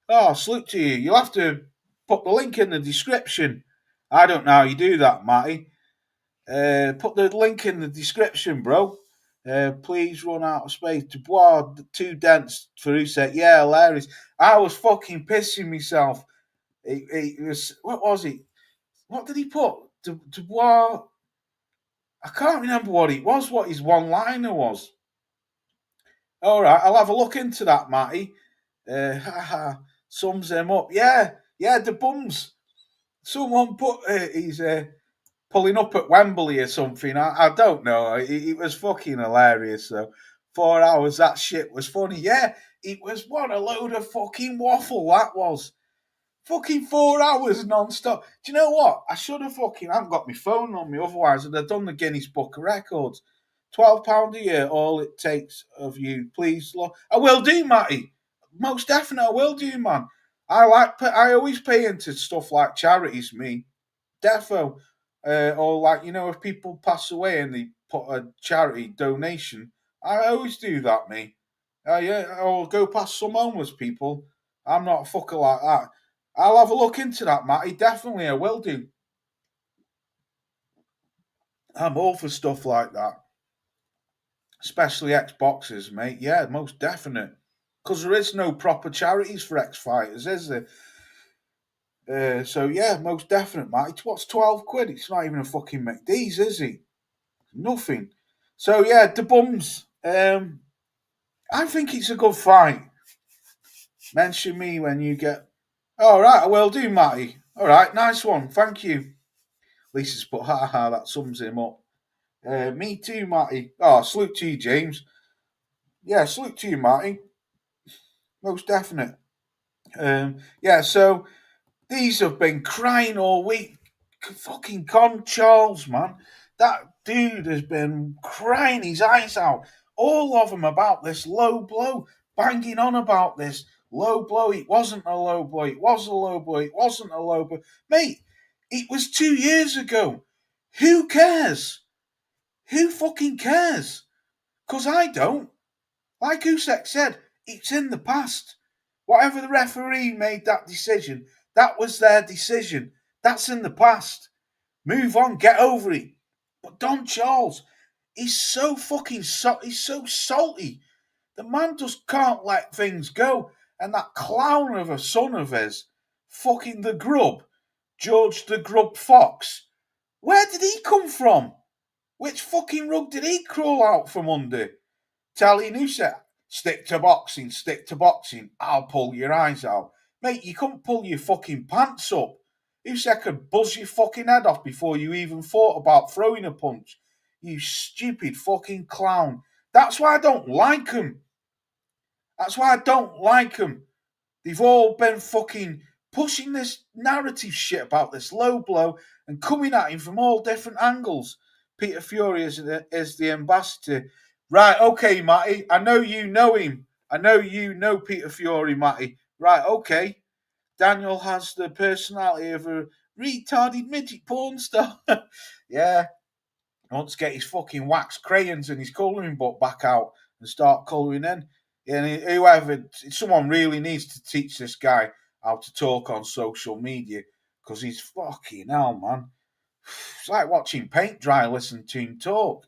Oh, salute to you. You'll have to put the link in the description. I don't know how you do that, Matty. Put the link in the description, bro. Please run out of space. Dubois, 2 dents for Usyk. Yeah, hilarious. I was fucking pissing myself. It was, what was it? What did he put? Dubois, I can't remember what his one-liner was. All right, I'll have a look into that, Matty. Sums him up. Yeah, the bums. Someone put he's pulling up at Wembley or something. I don't know. It was fucking hilarious. So 4 hours, that shit was funny. Yeah, it was what a load of fucking waffle that was. Fucking 4 hours non-stop. Do you know what? I should have I haven't got my phone on me, otherwise I'd have done the Guinness Book of Records. £12 a year, all it takes of you, please. I will do, Matty. Most definitely, I will do, man. I always pay into stuff like charities, me. Defo. Or like, if people pass away and they put a charity donation, I always do that, me. Yeah, or go past some homeless people. I'm not a fucker like that. I'll have a look into that, Matty. Definitely, I will do. I'm all for stuff like that. Especially ex-boxers, mate. Yeah, most definite. Because there is no proper charities for ex-fighters, is there? So, yeah, most definite, Matty. What's 12 quid? It's not even a fucking McDee's, is he? Nothing. So, yeah, the bums. I think it's a good fight. Mention me when you get... All right, I will do, Matty. All right, nice one. Thank you. Lisa's put, that sums him up. Me too, Matty. Oh, salute to you, James. Yeah, salute to you, Matty. Most definite. Yeah, so these have been crying all week. Fucking Con Charles, man. That dude has been crying his eyes out. All of them about this low blow, banging on about this low blow. It wasn't a low blow. It was a low blow. It wasn't a low blow. Mate, it was 2 years ago. Who cares? Who fucking cares? Because I don't. Like Usyk said, it's in the past. Whatever the referee made that decision, that was their decision. That's in the past. Move on, get over it. But Don Charles, he's so fucking he's so salty. The man just can't let things go. And that clown of a son of his, fucking the grub, George the Grub Fox, where did he come from? Which fucking rug did he crawl out from under? Telling Usyk, stick to boxing, I'll pull your eyes out. Mate, you couldn't pull your fucking pants up. Usyk could buzz your fucking head off before you even thought about throwing a punch. You stupid fucking clown. That's why I don't like him. That's why I don't like him. They've all been fucking pushing this narrative shit about this low blow and coming at him from all different angles. Peter Fury is the ambassador. Right, okay, Matty. I know you know him. I know you know Peter Fury, Matty. Right, okay. Daniel has the personality of a retarded midget porn star. Yeah. He wants to get his fucking wax crayons and his colouring book back out and start colouring in. And someone really needs to teach this guy how to talk on social media because he's fucking hell, man. It's like watching paint dry, listening to him talk.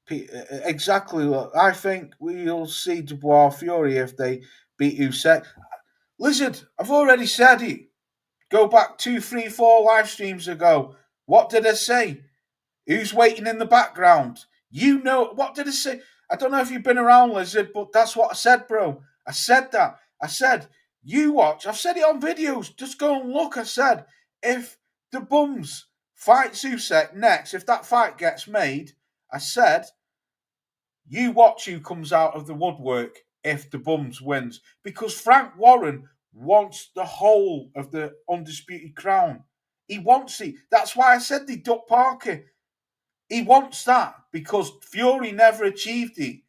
Exactly. I think we'll see Dubois Fury if they beat Usyk. Lizard, I've already said it. Go back 2, 3, 4 live streams ago. What did I say? Who's waiting in the background? You know, what did I say? I don't know if you've been around, Lizard, but that's what I said, bro. I said that. I said, you watch. I've said it on videos. Just go and look. I said, if the bums fight Usyk next, if that fight gets made, I said, you watch who comes out of the woodwork if the bums wins. Because Frank Warren wants the whole of the undisputed crown. He wants it. That's why I said they duck Parker. He wants that because Fury never achieved it.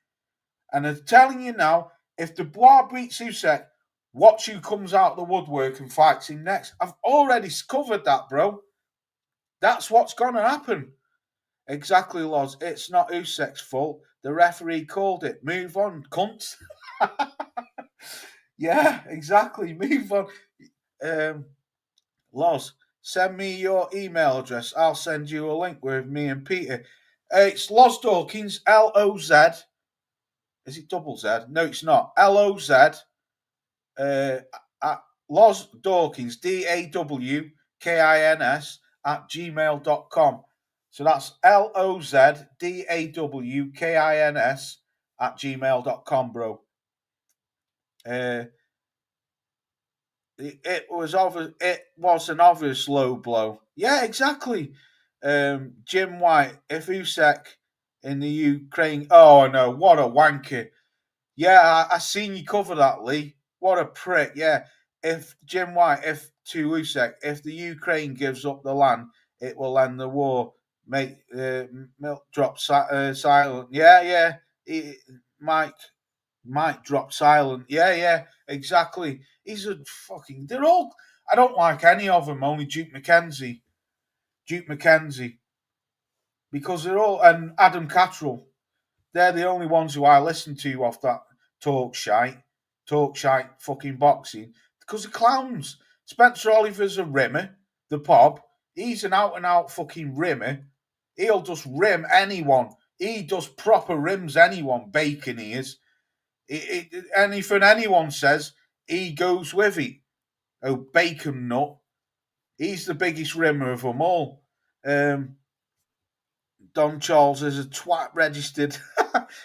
And I'm telling you now, if Dubois beats Usyk, watch who comes out of the woodwork and fights him next. I've already covered that, bro. That's what's going to happen. Exactly, Loz. It's not Usyk's fault. The referee called it. Move on, cunts. Yeah, exactly. Move on. Loz, send me your email address. I'll send you a link with me and Peter. It's Loz Dawkins, L-O-Z. Is it double Z? No, it's not. L-O-Z. Loz Dawkins, D-A-W-K-I-N-S at gmail.com. So that's LOZDAWKINS at gmail.com, bro. It was an obvious low blow. Yeah, exactly. Jim White, if Usyk in the Ukraine. Oh no, what a wanker! Yeah, I seen you cover that, Lee. What a prick! Yeah, if Jim White, if to Usyk, if the Ukraine gives up the land, it will end the war. Make milk drop silent. Yeah, yeah. Mike drop silent. Yeah, yeah, exactly. He's a fucking. They're all. I don't like any of them. Only Duke McKenzie. Because they're all, and Adam Catterall. They're the only ones who I listen to off that talk shite fucking boxing, because they're clowns. Spencer Oliver's a rimmer, the pop. He's an out and out fucking rimmer. He'll just rim anyone. He does proper rims anyone. Bacon he is. Anything anyone says, he goes with it. Oh, bacon nut. He's the biggest rimmer of them all. Don Charles is a twat registered.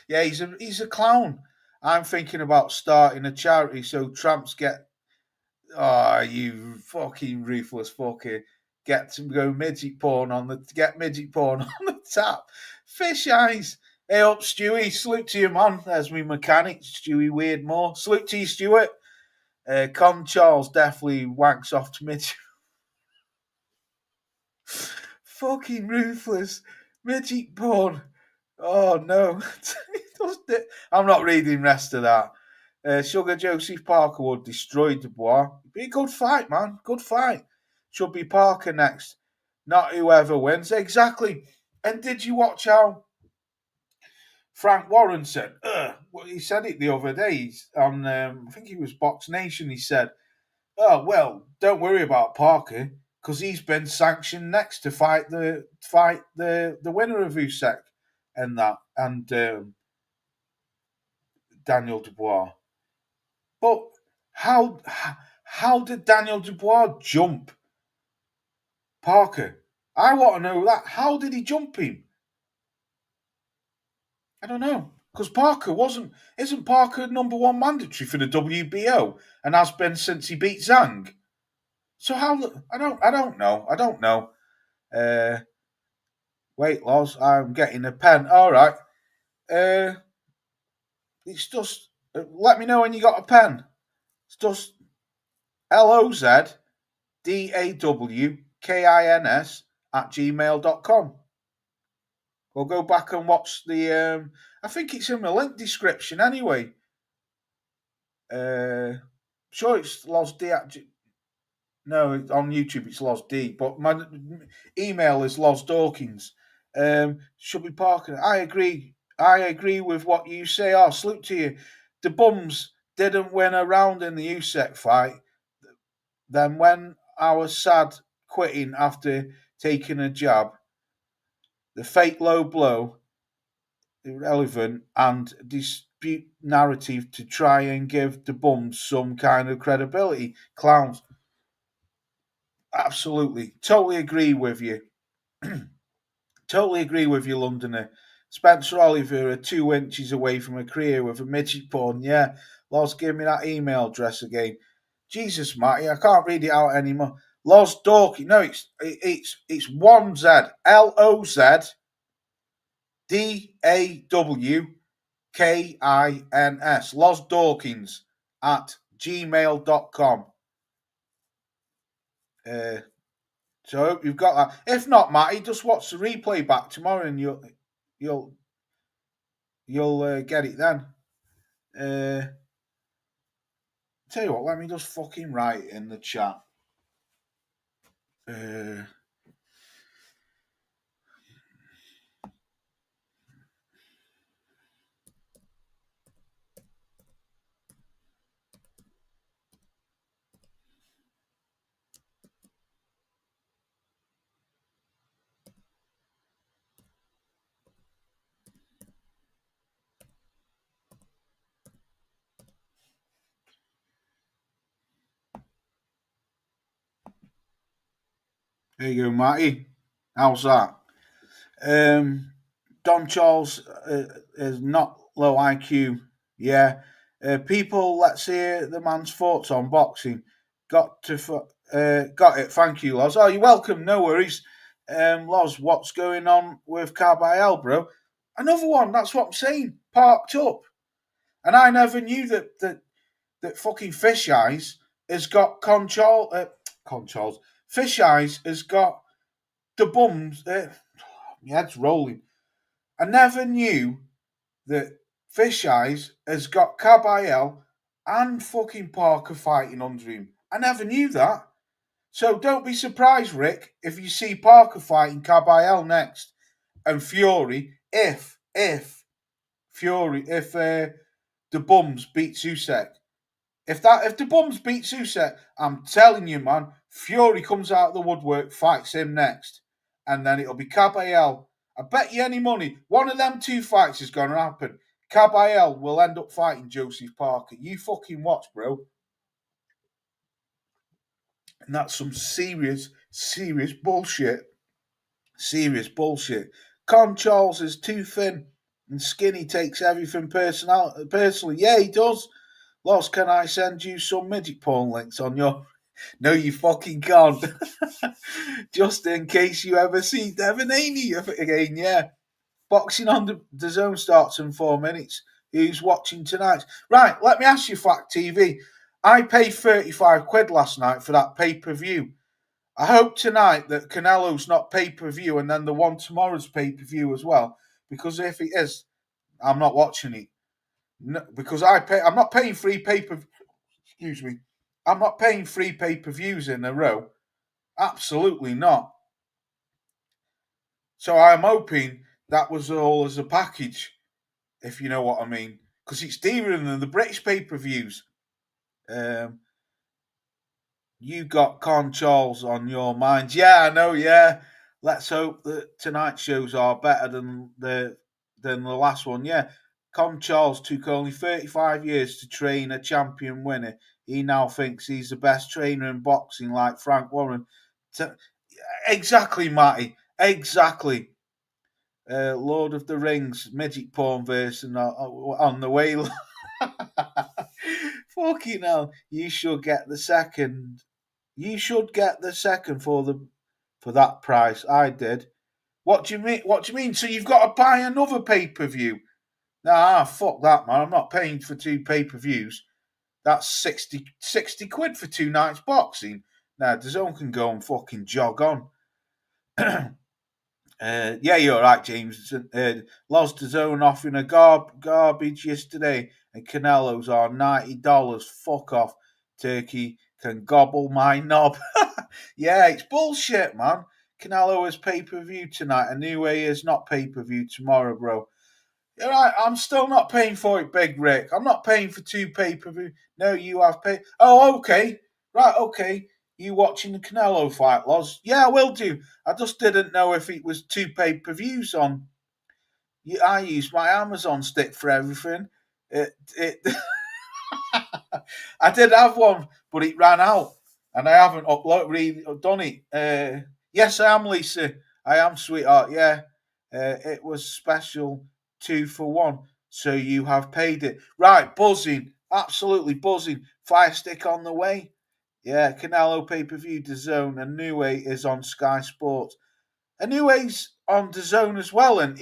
Yeah, he's a clown. I'm thinking about starting a charity so tramps get. Oh, you fucking ruthless fucker! Get to go midget porn on the tap. Fish eyes. Hey up, Stewie. Salute to you, man. There's me mechanic, Stewie Weirdmore. Salute to you, Stuart. Con Charles definitely wanks off to midget. Fucking ruthless. Midget porn. Oh no. I'm not reading the rest of that. Sugar Joseph Parker would destroy Dubois. Be a good fight, man. Good fight. Should be Parker next. Not whoever wins. Exactly. And did you watch how Frank Warren said? He said it the other day on, I think it was Box Nation. He said, "Oh well, don't worry about Parker because he's been sanctioned next to fight the winner of Usyk and that and Daniel Dubois." But how did Daniel Dubois jump Parker? I want to know that. How did he jump him? I don't know. Because Parker isn't Parker number one mandatory for the WBO and has been since he beat Zhang. So how I don't know. Wait, Loz, I'm getting a pen. All right. It's just let me know when you got a pen. It's just LOZDAWKINS at gmail.com. We'll go back and watch the. I think it's in the link description anyway. Sure, it's Loz D. No, on YouTube it's Loz D. But my email is Loz Dawkins. Should be Parker. I agree. With what you say. Oh, salute to you. The Bums didn't win a round in the Usyk fight. Then when I was sad quitting after taking a jab, the fake low blow, irrelevant, and dispute narrative to try and give the Bums some kind of credibility. Clowns. Absolutely. Totally agree with you. Totally agree with you, Londoner. Spencer Oliver are 2 inches away from a career with a midget porn. Yeah, Loz, give me that email address again. Jesus, Matty, I can't read it out anymore. Loz Dawkins. No, it's one Z. LOZDAWKINS. Loz Dawkins at gmail.com. So I hope you've got that. If not, Matty, just watch the replay back tomorrow, and you'll get it then. Tell you what, let me just fucking write in the chat. There you go, Matty. How's that? Don Charles is not low IQ. Yeah. People, let's hear the man's thoughts on boxing. Got it. Thank you, Loz. Oh, you're welcome. No worries. Loz, what's going on with Carbayel, bro? Another one. That's what I'm saying. Parked up. And I never knew that fucking Fish Eyes has got Charles. Fish Eyes has got the bums. My head's rolling. I never knew that Fish Eyes has got Carbayel and fucking Parker fighting under him. I never knew that. So don't be surprised, Rick, if you see Parker fighting Carbayel next and Fury if the bums beat Susek. If the bums beat Susek, I'm telling you, man, Fury comes out of the woodwork, fights him next, and then it'll be Carbayel. I bet you any money, one of them two fights is going to happen. Carbayel will end up fighting Joseph Parker. You fucking watch, bro. And that's some serious bullshit. Serious bullshit. Con Charles is too thin and skinny, takes everything personally. Yeah, he does. Loz, can I send you some midget porn links on your... No, you fucking can't. Just in case you ever see Devin Haney again, yeah. Boxing on the Zone starts in 4 minutes. Who's watching tonight? Right, let me ask you, Fact TV. I paid 35 quid last night for that pay-per-view. I hope tonight that Canelo's not pay-per-view and then the one tomorrow's pay-per-view as well. Because if it is, I'm not watching it. No, because I'm not paying free Excuse me. I'm not paying free pay-per-views in a row. Absolutely not. So I'm hoping that was all as a package, if you know what I mean. Because it's dearer than the British pay-per-views. You got Con Charles on your mind. Yeah, I know, yeah. Let's hope that tonight's shows are better than the last one. Yeah. Con Charles took only 35 years to train a champion winner. He now thinks he's the best trainer in boxing, like Frank Warren. Exactly, Matty. Exactly. Lord of the Rings, midget porn version on the way. Fucking hell. You should get the second. You should get the second for that price. I did. What do you mean? What do you mean? So you've got to buy another pay-per-view? Nah, fuck that, man. I'm not paying for 2 pay-per-views. That's 60 quid for 2 nights boxing. Now, DAZN can go and fucking jog on. Yeah, you're right, James. Lost DAZN offering a garbage yesterday, and Canelo's are $90. Fuck off. Turkey can gobble my knob. Yeah, it's bullshit, man. Canelo is pay-per-view tonight, and New Way is not pay-per-view tomorrow, bro. You're right, I'm still not paying for it, Big Rick. I'm not paying for 2 pay-per-view. No, you have paid. Oh, okay. Right, okay. You watching the Canelo fight, Loz? Yeah, I will do. I just didn't know if it was 2 pay-per-views on. I use my Amazon stick for everything. I did have one, but it ran out, and I haven't done it. Yes, I am, Lisa. I am, sweetheart. Yeah, it was special 2 for 1, so you have paid it. Right, buzzing, absolutely buzzing. Fire Stick on the way. Yeah, Canelo pay-per-view DAZN, and New Way is on Sky Sports. And New Way's on DAZN as well, and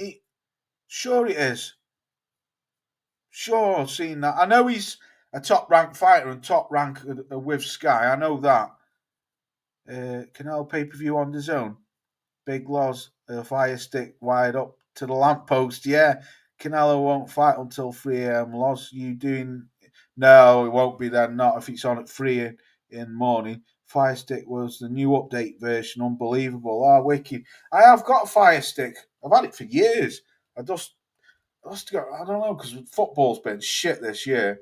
sure it is. Sure, I've seen that. I know he's a top-ranked fighter and top-rank with Sky. I know that. Canelo pay-per-view on DAZN. Big Loz, Fire Stick wired up to the lamppost. Yeah, Canelo won't fight until 3 a.m. Loz, you doing... No, it won't be then, not if it's on at 3 in the morning. Fire Stick was the new update version. Unbelievable. Oh, wicked. I have got a Fire Stick. I've had it for years. I don't know, because football's been shit this year.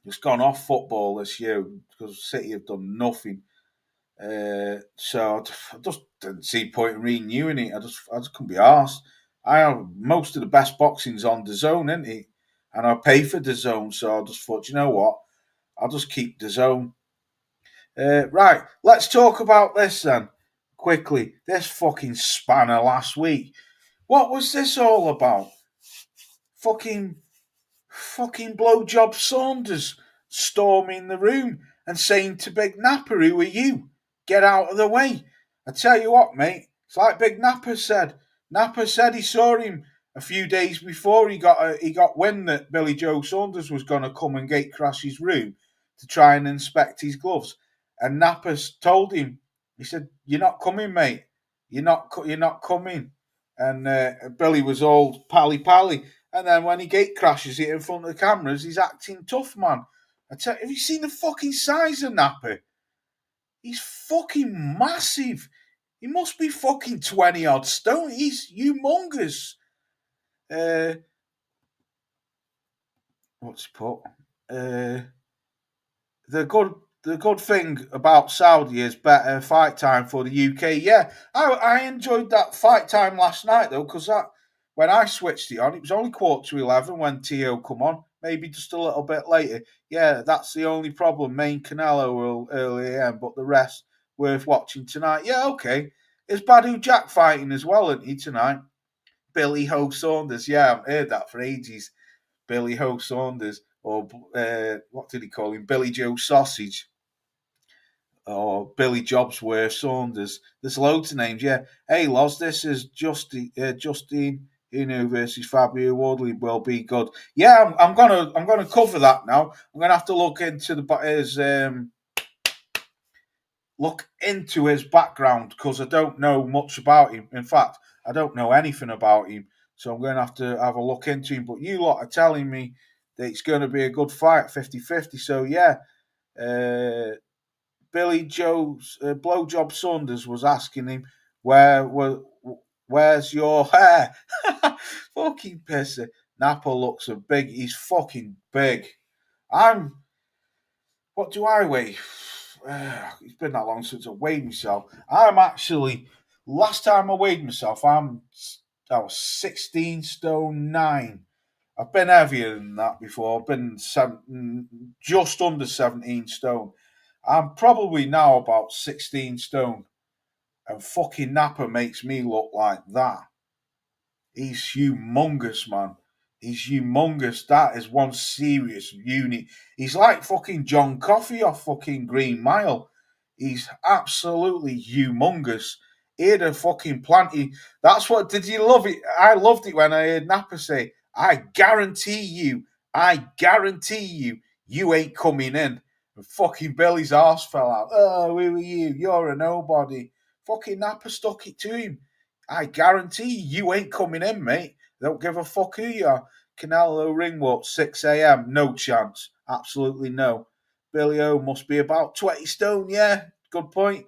It's gone off football this year because City have done nothing. So I just didn't see point in renewing it. I just couldn't be arsed. I have most of the best boxing's on DAZN, isn't it? And I pay for DAZN, so I just thought, you know what? I'll just keep DAZN. Right, let's talk about this then. quickly, this fucking spanner last week. What was this all about? Fucking blowjob Saunders storming the room and saying to Big Napper, "Who are you? Get out of the way." I tell you what, mate, it's like Big Napper said. Napper said he saw him a few days before he got wind that Billy Joe Saunders was going to come and gate crash his room to try and inspect his gloves. And Napper told him, he said, "You're not coming, mate. You're not coming." And Billy was all pally. And then when he gate crashes it in front of the cameras, he's acting tough, man. Have you seen the fucking size of Napper? He's fucking massive. He must be fucking 20 odd stone. He's humongous. What's it put? The good thing about Saudi is better fight time for the UK. Yeah, I enjoyed that fight time last night though, because when I switched it on, it was only 11:15 when Tio come on. Maybe just a little bit later. Yeah, that's the only problem. Main Canelo will early AM, but the rest worth watching tonight. Yeah, okay. Is Badu Jack fighting as well, isn't he, tonight? Billy Ho Saunders. Yeah, I've heard that for ages. Billy Ho Saunders, or what did he call him? Billy Joe Sausage, or Billy Jobsworth Saunders. There's loads of names. Yeah. Hey, Loz, this is Justine Inu versus Fabio Wardley. Will be good. Yeah, I'm gonna cover that now. I'm gonna have to look into his background because I don't know much about him. In fact, I don't know anything about him. So I'm going to have a look into him. But you lot are telling me that it's going to be a good fight, 50-50. So, yeah, Billy Joe's Blowjob Saunders was asking him, where's your hair? Fucking pisser. Napper looks a big. He's fucking big. What do I weigh? It's been that long since I weighed myself. Last time I weighed myself, I was 16 stone 9. I've been heavier than that before. I've been just under 17 stone. I'm probably now about 16 stone. And fucking Napper makes me look like that. He's humongous, man. He's humongous. That is one serious unit. He's like fucking John Coffey off fucking Green Mile. He's absolutely humongous. He had a fucking plenty. That's what, did you love it? I loved it when I heard Napper say, I guarantee you, you ain't coming in. And fucking Billy's arse fell out. Oh, who are you? You're a nobody. Fucking Napper stuck it to him. I guarantee you ain't coming in, mate. Don't give a fuck who you are. Canelo Ringwalk, 6 a.m. No chance. Absolutely no. Billy O must be about 20 stone. Yeah, good point.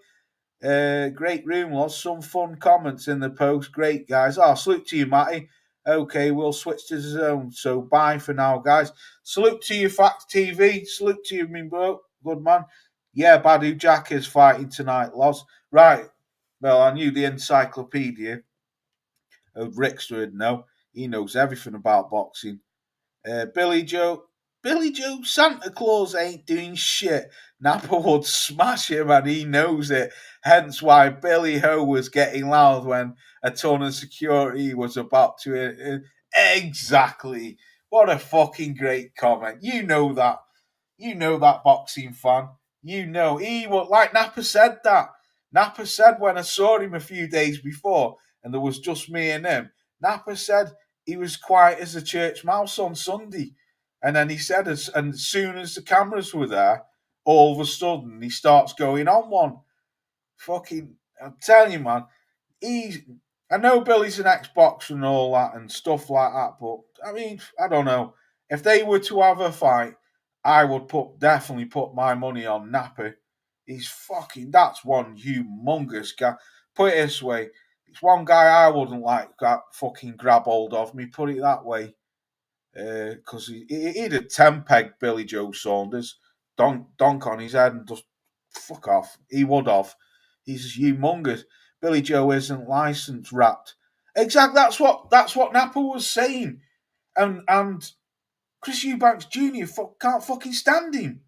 Great room, lots some fun comments in the post. Great, guys. Salute to you, Matty. Okay, we'll switch to the zone. So bye for now, guys. Salute to you, Fact TV. Salute to you, mean bro. Good man. Yeah, Badu Jack is fighting tonight, Loz. Right. Well, I knew the encyclopedia of Rickster would know. He knows everything about boxing. Billy Joe, Santa Claus ain't doing shit. Napper would smash him and he knows it. Hence why Billy Ho was getting loud when a ton of security was about to... Exactly. What a fucking great comment. You know that. You know that, boxing fan. You know. He would, like Napper said that. Napper said when I saw him a few days before and there was just me and him, Napper said he was quiet as a church mouse on Sunday. And then he said, as soon as the cameras were there, all of a sudden he starts going on one. Fucking, I'm telling you, man, I know Billy's an ex-boxer and all that and stuff like that, but I mean, I don't know. If they were to have a fight, I would definitely put my money on Napper. That's one humongous guy. Put it this way, it's one guy I wouldn't like that fucking grab hold of me, put it that way. Because he'd have 10-peg Billy Joe Saunders, donk on his head and just fuck off. He would have. He's humongous. Billy Joe isn't license wrapped. Exactly, that's what Napper was saying. And Chris Eubanks Jr. can't fucking stand him.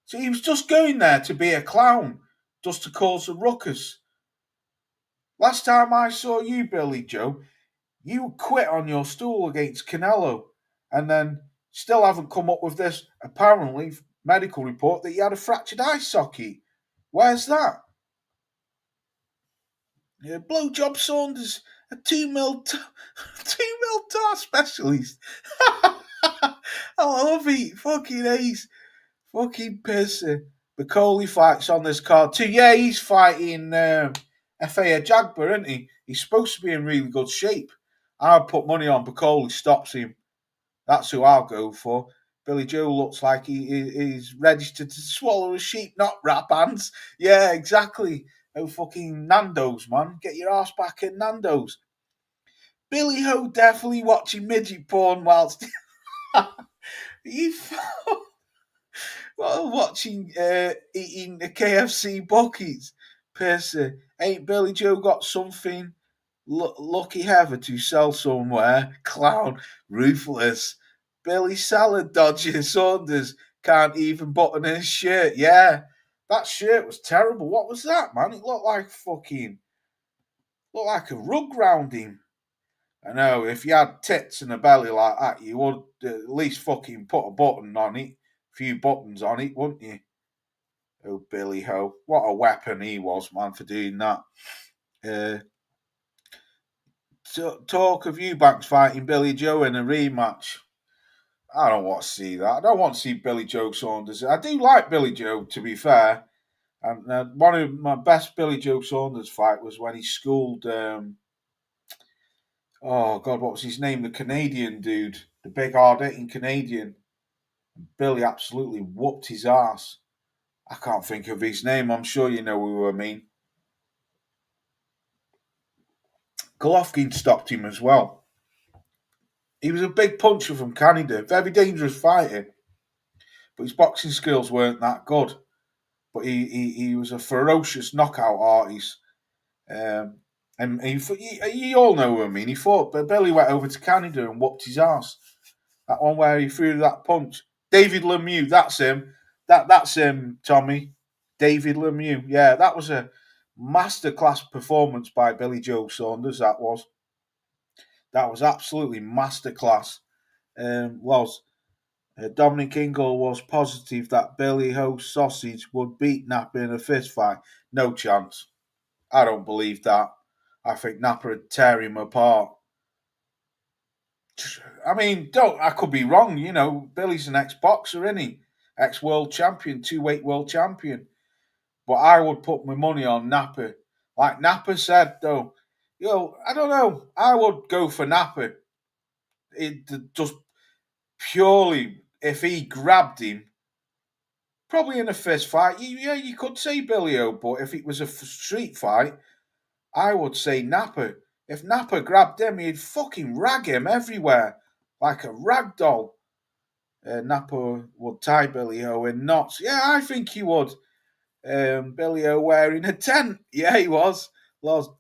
So he was just going there to be a clown, just to cause a ruckus. Last time I saw you, Billy Joe, you quit on your stool against Canelo, and then still haven't come up with this apparently medical report that you had a fractured eye socket. Where's that? Yeah, Blowjob Saunders, a 2 mil tar specialist. I love it. Fucking ace. Fucking pissing. Bacoli fights on this card too. Yeah, he's fighting F.A. Jagba, isn't he? He's supposed to be in really good shape. I'll put money on Bacoli stops him. That's who I'll go for. Billy Joe looks like he's registered to swallow a sheep, not rap hands. Yeah, exactly. Oh, fucking Nando's, man. Get your ass back in Nando's. Billy Ho definitely watching midget porn whilst he while watching eating the KFC buckets. Percy, ain't Billy Joe got something lucky heather to sell somewhere? Clown, ruthless. Billy Salad dodging Saunders can't even button his shirt. Yeah, that shirt was terrible. What was that, man? It looked like a rug round him. I know, if you had tits and a belly like that, you would at least fucking put a button on it, a few buttons on it, wouldn't you? Oh, Billy Ho. What a weapon he was, man, for doing that. Talk of Eubanks fighting Billy Joe in a rematch. I don't want to see that. I don't want to see Billy Joe Saunders. I do like Billy Joe, to be fair. And one of my best Billy Joe Saunders fight was when he schooled... oh, God, what was his name? The Canadian dude. The big, hard-hitting Canadian. Billy absolutely whooped his ass. I can't think of his name. I'm sure you know who I mean. Golovkin stopped him as well. He was a big puncher from Canada. Very dangerous fighter. But his boxing skills weren't that good. But he was a ferocious knockout artist. And you all know what I mean. He fought, but Billy went over to Canada and whooped his ass. That one where he threw that punch. David Lemieux, that's him. That's him, Tommy. David Lemieux. Yeah, that was a masterclass performance by Billy Joe Saunders. That was absolutely masterclass. Dominic Ingle was positive that Billy Ho Sausage would beat Napa in a fist fight. No chance. I don't believe that. I think Napa would tear him apart. I mean, I could be wrong, you know. Billy's an ex-boxer, isn't he? Ex-world champion, 2-weight world champion. But I would put my money on Napa. Like Napa said, though, I don't know. I would go for Napa. It just purely, if he grabbed him, probably in a fist fight, you could say Billy O, but if it was a street fight, I would say Napa. If Napa grabbed him, he'd fucking rag him everywhere like a rag doll. Napa would tie Billy O in knots. Yeah, I think he would. Billy O wearing a tent. Yeah, he was.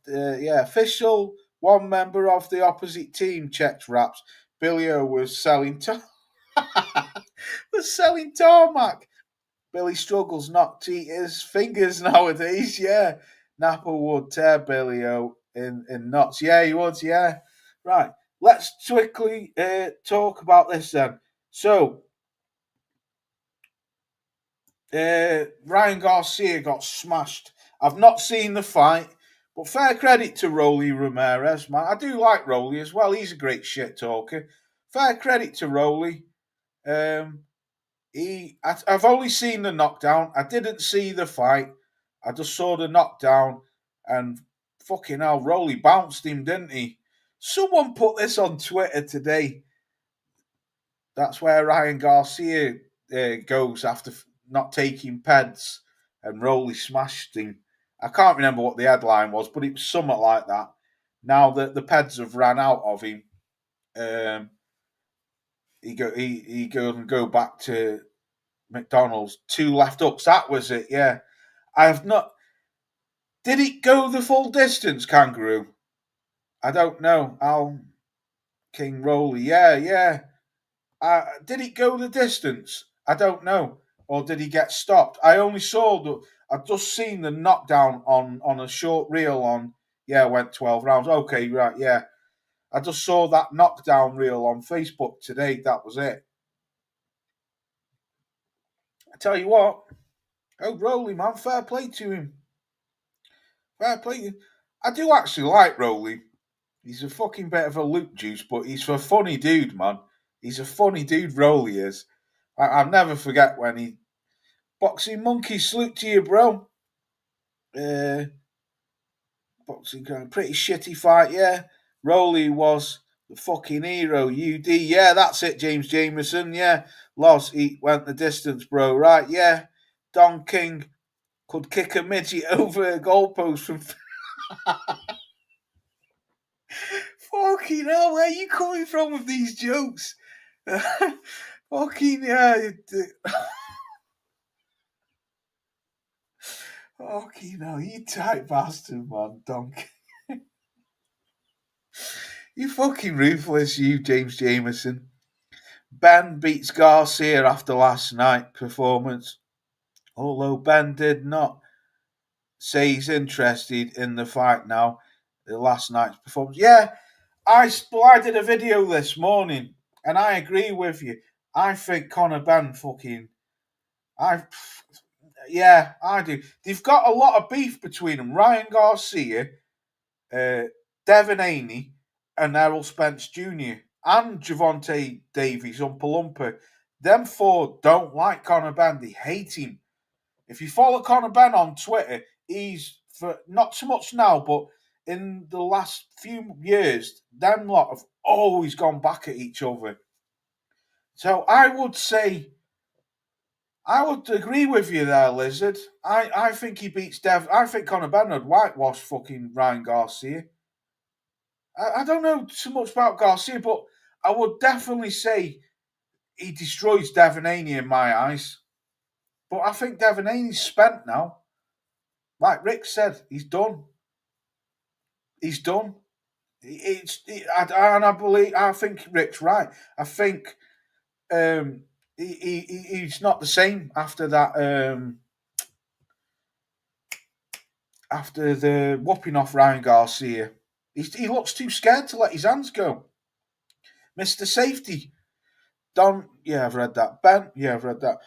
Official. One member of the opposite team checked raps. Billy O was selling tarmac. Billy struggles not to eat his fingers nowadays. Yeah, Napa would tear Billy O in knots. Yeah, he would. Yeah, right. Let's quickly talk about this then. So, Ryan Garcia got smashed. I've not seen the fight, but fair credit to Rolly Ramirez, man. I do like Rolly as well. He's a great shit talker. Fair credit to Rolly. I've only seen the knockdown. I didn't see the fight. I just saw the knockdown, and fucking hell, Rolly bounced him, didn't he? Someone put this on Twitter today. That's where Ryan Garcia goes after not taking peds, and Rolly smashed him. I can't remember what the headline was, but it was something like that. Now that the peds have ran out of him, he go back to McDonald's. 2 left ups. That was it. Yeah, I have not. Did it go the full distance, Kangaroo? I don't know. King Rolly. Yeah. Did it go the distance? I don't know. Or did he get stopped? I only saw I've just seen the knockdown on a short reel on Yeah, went 12 rounds. Okay, right, yeah. I just saw that knockdown reel on Facebook today. That was it. I tell you what, Rolly, man, fair play to him. Fair play. I do actually like Rolly. He's a fucking bit of a loop juice, but he's a funny dude, man. He's a funny dude, Rolly is. I'll never forget when he... Boxing Monkey, salute to you, bro. Boxing ground, pretty shitty fight, yeah. Rolly was the fucking hero. UD, yeah, that's it, James Jameson, yeah. Loz, he went the distance, bro, right, yeah. Don King could kick a midget over a goalpost from... Fucking hell, where are you coming from with these jokes? Fucking, yeah. Fucking hell, you tight bastard, man, Don King. You fucking ruthless, you, James Jameson. Ben beats Garcia after last night's performance, although Ben did not say he's interested in the fight now. The last night's performance. Yeah, I did a video this morning, and I agree with you. I think Conor Benn fucking... Yeah, I do. They've got a lot of beef between them. Ryan Garcia, Devin Haney, and Errol Spence Jr. and Javante Davies on Palumpa. Them four don't like Conor Benn. They hate him. If you follow Conor Benn on Twitter, he's, for not so much now, but in the last few years, them lot have always gone back at each other. So I would agree with you there, Lizard. I think he beats Dev. I think Conor Benn would whitewash fucking Ryan Garcia. I don't know so much about Garcia, but I would definitely say he destroys Devin Haney in my eyes. But I think Devin Haney's spent now. Like Rick said, he's done. He's done. I think Rick's right. I think he's not the same after that. After the whooping off Ryan Garcia, he looks too scared to let his hands go. Mr. Safety, Don. Yeah, I've read that. Ben. Yeah, I've read that.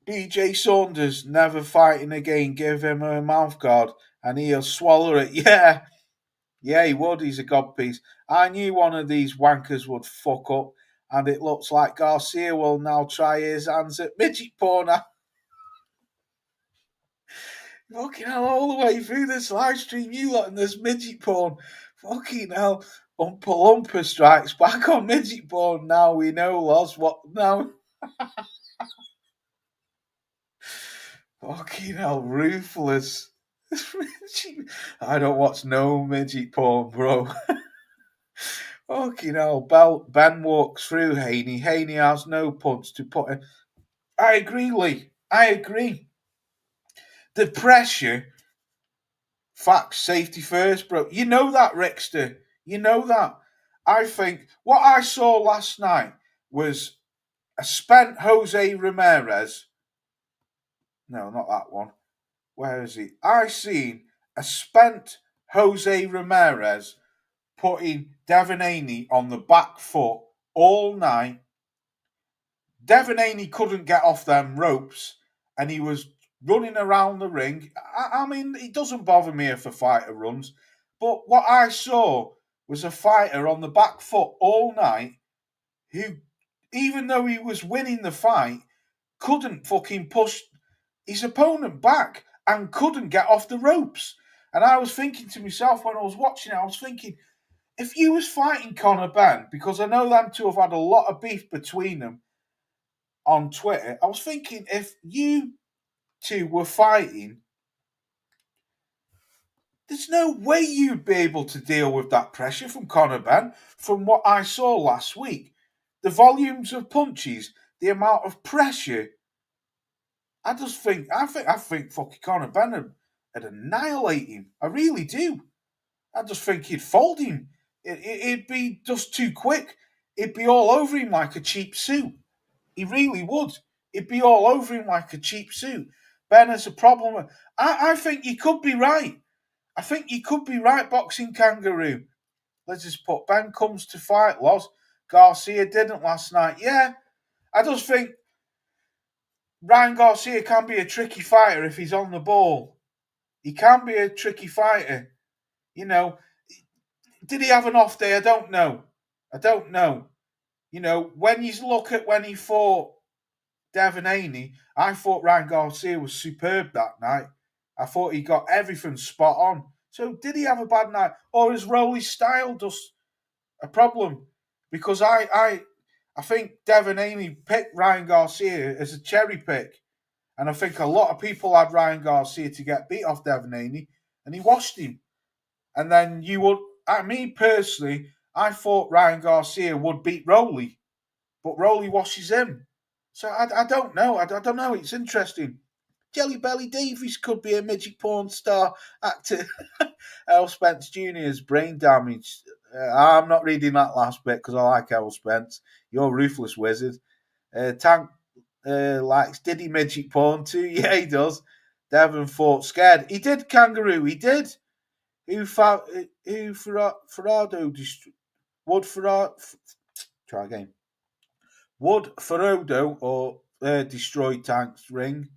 BJ Saunders never fighting again. Give him a mouth guard and he'll swallow it. Yeah. Yeah, he would. He's a godpiece. I knew one of these wankers would fuck up, and it looks like Garcia will now try his hands at midget porn. Fucking hell, all the way through this live stream, you lot in this midget porn. Fucking hell. Palumpa strikes back on midget porn. Now we know, Loz. What now? Fucking hell, ruthless. I don't watch no midget porn, bro. Fucking hell, Ben walks through Haney. Haney has no punch to put in. I agree, Lee. I agree. The pressure, facts, safety first, bro. You know that, Rickster. You know that. I think what I saw last night was a spent Jose Ramirez. No, not that one. Where is he? I seen a spent Jose Ramirez putting Devin Haney on the back foot all night. Devin Haney couldn't get off them ropes, and he was running around the ring. I mean, it doesn't bother me if a fighter runs, but what I saw was a fighter on the back foot all night who, even though he was winning the fight, couldn't fucking push his opponent back and couldn't get off the ropes. And I was thinking to myself when I was watching it, I was thinking, if you was fighting Conor Benn, because I know them two have had a lot of beef between them on Twitter, I was thinking if you two were fighting, there's no way you'd be able to deal with that pressure from Conor Benn. From what I saw last week, the volumes of punches, the amount of pressure, I think fucking Conor Benn would annihilate him. I really do. I just think he'd fold him. It'd be just too quick. It'd be all over him like a cheap suit. He really would. It'd be all over him like a cheap suit. Ben has a problem. I think you could be right. I think you could be right, Boxing Kangaroo. Let's just put Ben comes to fight, Loz. Garcia didn't last night. Yeah, I just think Ryan Garcia can be a tricky fighter if he's on the ball. He can be a tricky fighter. You know, did he have an off day? I don't know. When you look at when he fought Devin Haney, I thought Ryan Garcia was superb that night. I thought he got everything spot on. So did he have a bad night? Or is Rolly's style just a problem? Because I think Devin Haney picked Ryan Garcia as a cherry pick. And I think a lot of people had Ryan Garcia to get beat off Devin Haney, and he washed him. And then me personally, I thought Ryan Garcia would beat Rolly, but Rolly washes him. So I don't know. I don't know. It's interesting. Jelly Belly Davies could be a midget porn star actor. Errol Spence Jr.'s brain damage. I'm not reading that last bit because I like Errol Spence. You're a ruthless wizard. Tank likes Diddy midget porn too. Yeah, he does. Devon fought scared. He did, Kangaroo. He did. Ferrado destroyed. Try again. Would Ferrado or destroy Tank's ring?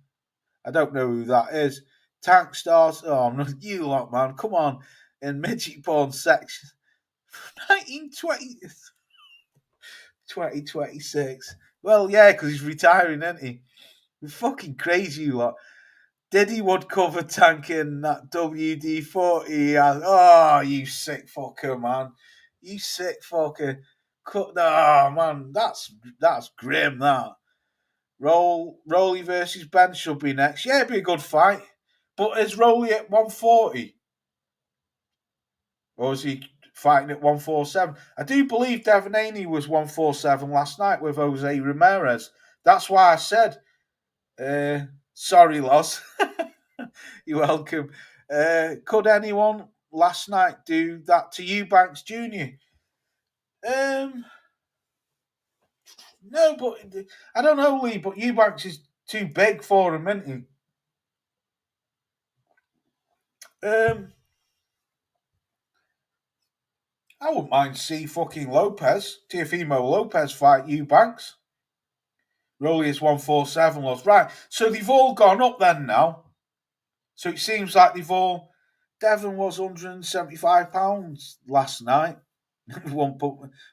I don't know who that is. Tank stars. Oh, not you lot, man. Come on. In midget porn section. 2026. Well, yeah, because he's retiring, isn't he? You're fucking crazy, you lot. Diddy would cover Tank in that WD-40. Oh, you sick fucker, man. You sick fucker. Oh, man, that's grim, that. Rolly versus Ben should be next. Yeah, it'd be a good fight. But is Rolly at 140? Or is he fighting at 147? I do believe Devin Haney was 147 last night with Jose Ramirez. That's why I said, sorry, Loz. You're welcome. Could anyone last night do that to Eubanks Jr.? No, but I don't know, Lee, but Eubanks is too big for him, isn't he? I wouldn't mind see fucking Teofimo Lopez fight Eubanks. Rolly is 147 was right. So they've all gone up then now. So it seems like Devon was £175 last night.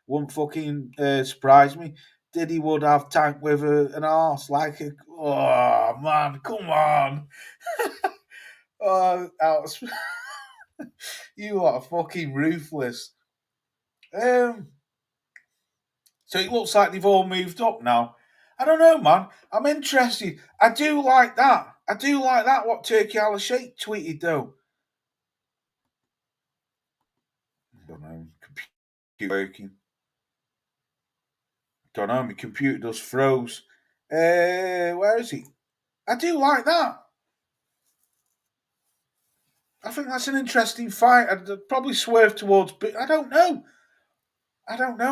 won't fucking surprise me. Diddy would have Tank with an arse oh man, come on. You are fucking ruthless. So it looks like they've all moved up now. I don't know, man. I'm interested. I do like that. What Turkey Al Sheikh tweeted, though. I don't know. Computer working. Don't know. My computer just froze. Where is he? I do like that. I think that's an interesting fight. I'd probably swerve towards, but I don't know.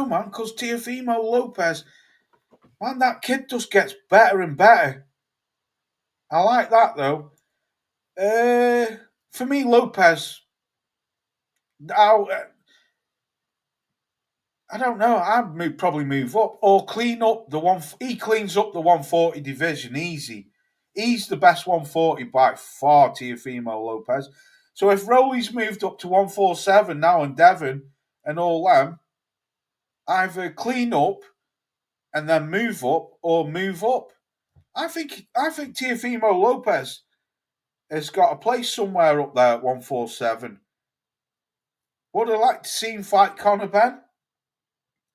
Man, because Teofimo Lopez, man, that kid just gets better and better. I like that, though. For me, Lopez, I don't know. I'd probably move up or clean up the one. He cleans up the 140 division easy. He's the best 140 by far, Teofimo Lopez. So if Rolly's moved up to 147 now and Devon and all them, either clean up and then move up or move up. I think Teofimo Lopez has got a place somewhere up there at 147. Would I like to see him fight Conor Benn?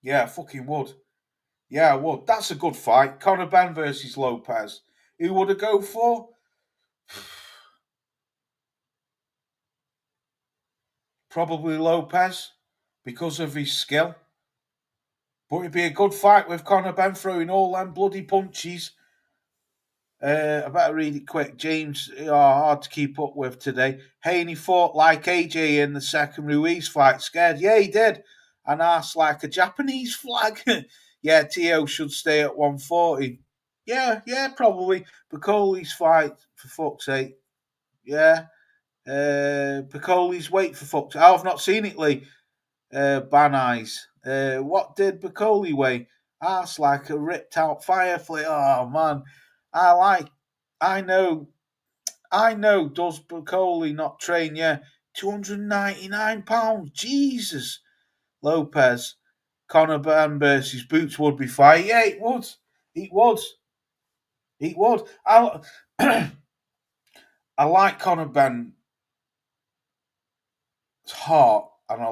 Yeah, I fucking would. Yeah, I would. That's a good fight. Conor Benn versus Lopez. Who would I go for? Probably Lopez because of his skill. But it'd be a good fight with Conor Benn throwing all them bloody punches. I better read it quick. James, hard to keep up with today. Haney fought like AJ in the second Ruiz fight. Scared? Yeah, he did. And asked like a Japanese flag. Yeah, Tio should stay at 140. Yeah, probably. Bacoli's fight, for fuck's sake. Yeah. Piccoli's weight for fuck's. I've not seen it, Lee. Ban eyes. What did Piccoli weigh? That's like a ripped out firefly. Oh man, I know. Does Piccoli not train? Yeah, £299. Jesus. Lopez, Conor Benn versus Boots would be fight. Yeah, it would. It would. It would. I like Conor Benn's heart, and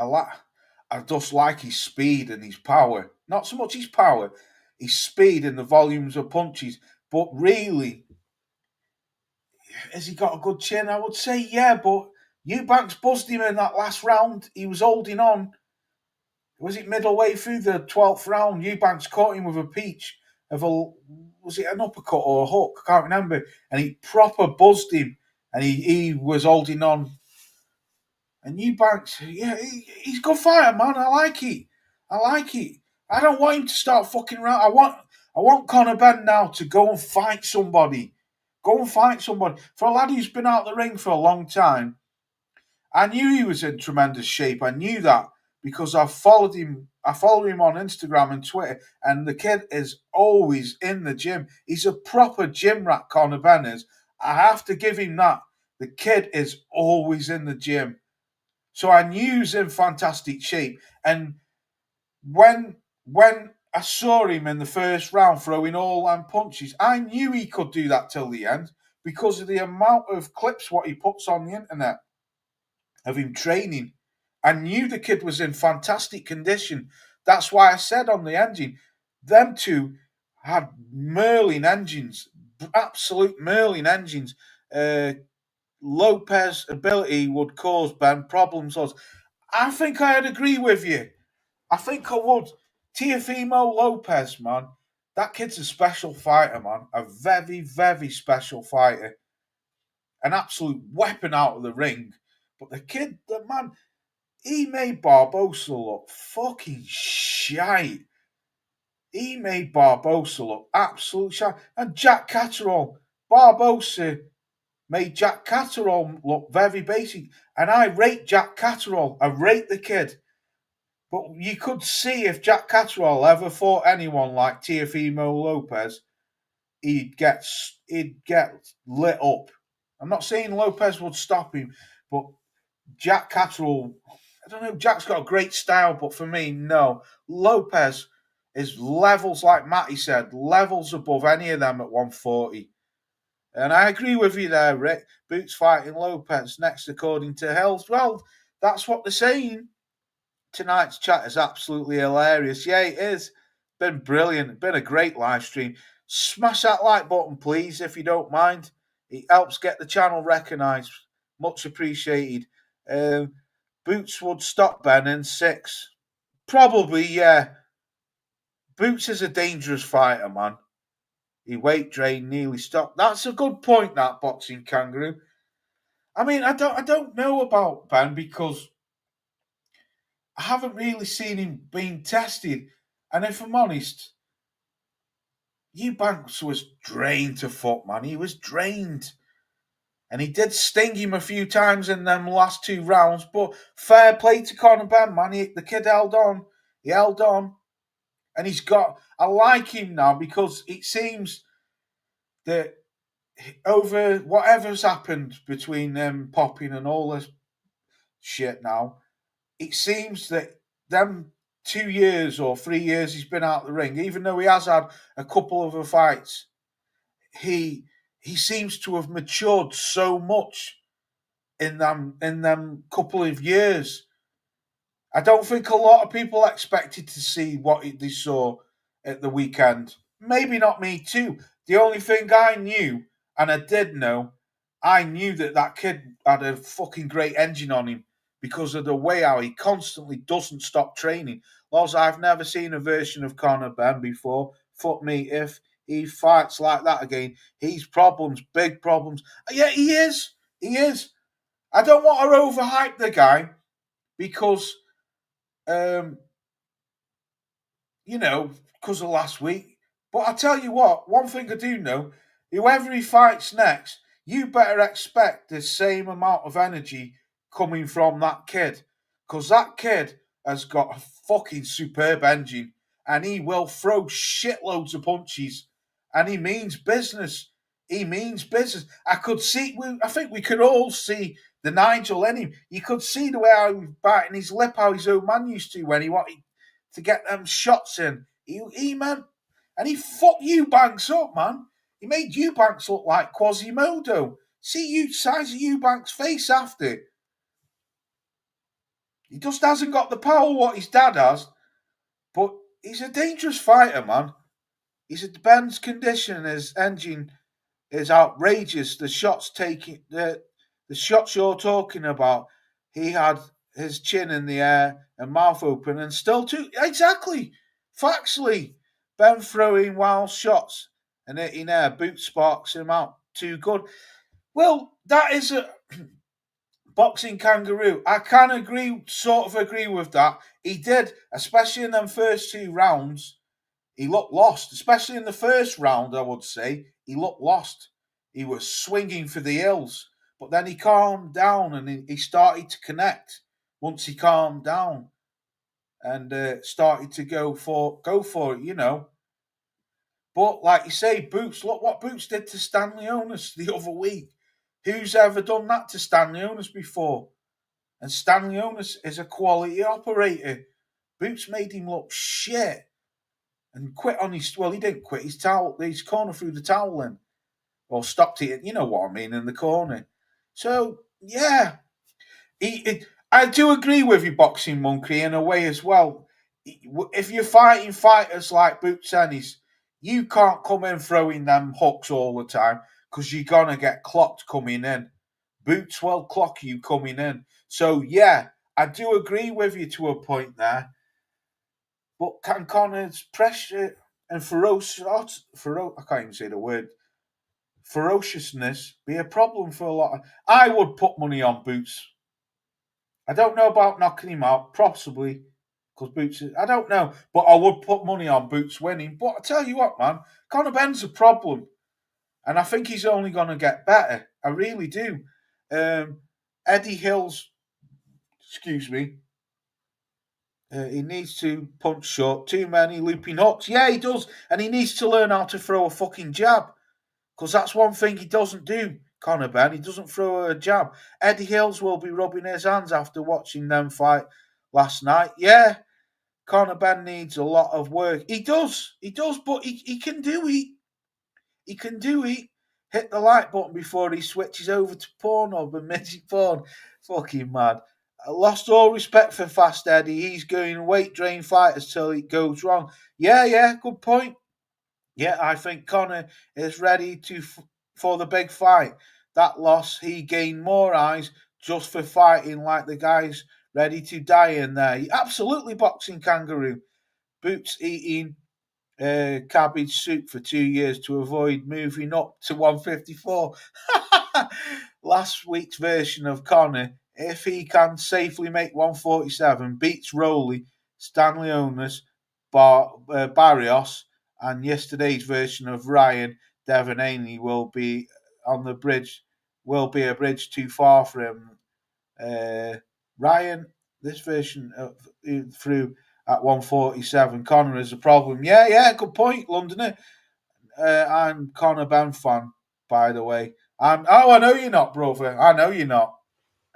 I just like his speed and his power. Not so much his power, his speed and the volumes of punches. But really, has he got a good chin? I would say yeah, but Eubanks buzzed him in that last round. He was holding on. Was it middleway through the 12th round? Eubanks caught him with a peach of was it an uppercut or a hook? I can't remember. And he proper buzzed him, and he was holding on. And Eubanks, yeah, he's a good fighter, man. I like it. I don't want him to start fucking around. I want Conor Benn now to go and fight somebody. For a lad who's been out the ring for a long time, I knew he was in tremendous shape. I knew that because I follow him on Instagram and Twitter, and the kid is always in the gym. He's a proper gym rat, Conor Benn is. I have to give him that. The kid is always in the gym. So I knew he was in fantastic shape. And when I saw him in the first round throwing all them punches, I knew he could do that till the end because of the amount of clips what he puts on the internet of him training. I knew the kid was in fantastic condition. That's why I said on the engine, them two had Merlin engines, absolute Merlin engines. Lopez ability would cause Ben problems. I think I'd agree with you. I think I would. Teofimo Lopez, man, that kid's a special fighter, man. A very, very special fighter. An absolute weapon out of the ring. But the man, he made Barbosa look fucking shite. He made Barbosa look absolute shite. And Jack Catterall, Barbosa made Jack Catterall look very basic. And I rate Jack Catterall. I rate the kid. But you could see if Jack Catterall ever fought anyone like Teofimo Lopez, he'd get lit up. I'm not saying Lopez would stop him, but Jack Catterall, I don't know, Jack's got a great style, but for me, no. Lopez is levels, like Matty said, levels above any of them at 140. And I agree with you there, Rick. Boots fighting Lopez next, according to Hells. Well, that's what they're saying. Tonight's chat is absolutely hilarious. Yeah, it is. Been brilliant. Been a great live stream. Smash that like button, please, if you don't mind. It helps get the channel recognised. Much appreciated. Boots would stop Ben in 6. Probably, yeah. Boots is a dangerous fighter, man. He weight drain nearly stopped. That's a good point, that boxing kangaroo. I mean, I don't know about Ben because I haven't really seen him being tested. And if I'm honest, Eubanks was drained to fuck, man. He was drained. And he did sting him a few times in them last 2 rounds. But fair play to Conor Benn, man. The kid held on. He held on. And I like him now because it seems that over whatever's happened between them popping and all this shit now, it seems that them 2 years or 3 years he's been out the ring, even though he has had a couple of fights, he seems to have matured so much in them couple of years. I don't think a lot of people expected to see what they saw at the weekend. Maybe not me too. The only thing I knew, and I did know, I knew that kid had a fucking great engine on him because of the way how he constantly doesn't stop training. Loz, I've never seen a version of Conor Benn before. Fuck me, if he fights like that again, he's problems, big problems. Yeah, he is. He is. I don't want to overhype the guy because, because of last week. But I tell you what, one thing I do know, whoever he fights next, you better expect the same amount of energy coming from that kid. Because that kid has got a fucking superb engine and he will throw shitloads of punches and he means business. He means business. I think we could all see the Nigel in him. You could see the way how he was biting his lip, how his old man used to when he wanted to get them shots in. Man, and he fucked Eubanks up, man. He made Eubanks look like Quasimodo. See you size of Eubanks' face after. He just hasn't got the power what his dad has, but he's a dangerous fighter, man. He's a Ben's condition, his engine is outrageous. The shots you're talking about, he had his chin in the air and mouth open and still exactly, factually, Ben throwing wild shots and hitting air, boot sparks him out too good. Well, that is a boxing kangaroo. I can sort of agree with that. He did, especially in them first 2 rounds. He looked lost, especially in the first round, I would say. He looked lost. He was swinging for the hills, but then he calmed down and he started to connect once he calmed down and started to go for it, you know. But like you say, Boots, look what Boots did to Stanley Onus the other week. Who's ever done that to Stanley Onus before? And Stanley Onus is a quality operator. Boots made him look shit and quit on his. Well, he didn't quit his corner through the towel in, or stopped it. You know what I mean, in the corner. So yeah, I do agree with you, Boxing Monkey, in a way as well. If you're fighting fighters like Boots Ennis, you can't come in throwing them hooks all the time because you're gonna get clocked coming in. Boots will clock you coming in. So yeah, I do agree with you to a point there. But can Connor's pressure and I can't even say the word, ferociousness be a problem for a lot of... I would put money on Boots. I don't know about knocking him out, possibly, because Boots is... I don't know, but I would put money on Boots winning. But I tell you what, man, Conor Benn's a problem. And I think he's only going to get better. I really do. Eddie Hills, excuse me, he needs to punch short. Too many looping hooks. Yeah, he does. And he needs to learn how to throw a fucking jab. Because that's one thing he doesn't do, Conor Benn. He doesn't throw a jab. Eddie Hills will be rubbing his hands after watching them fight last night. Yeah, Conor Benn needs a lot of work. He does, but he can do it. He can do it. Hit the like button before he switches over to Pornhub and midget porn. Fucking mad. I lost all respect for Fast Eddie. He's going weight drain fighters till it goes wrong. Yeah, good point. Yeah, I think Conor is ready for the big fight. That loss, he gained more eyes just for fighting like the guys ready to die in there. Absolutely, Boxing Kangaroo. Boots eating cabbage soup for 2 years to avoid moving up to 154. Last week's version of Conor, if he can safely make 147, beats Rowley, Stanley Onus, Barrios, and yesterday's version of Ryan Devon Haney will be on the bridge. Will be a bridge too far for him. Ryan, this version through at 147. Conor is a problem. Yeah, good point, Londoner. I'm Conor Benn fan, by the way. I know you're not, brother. I know you're not.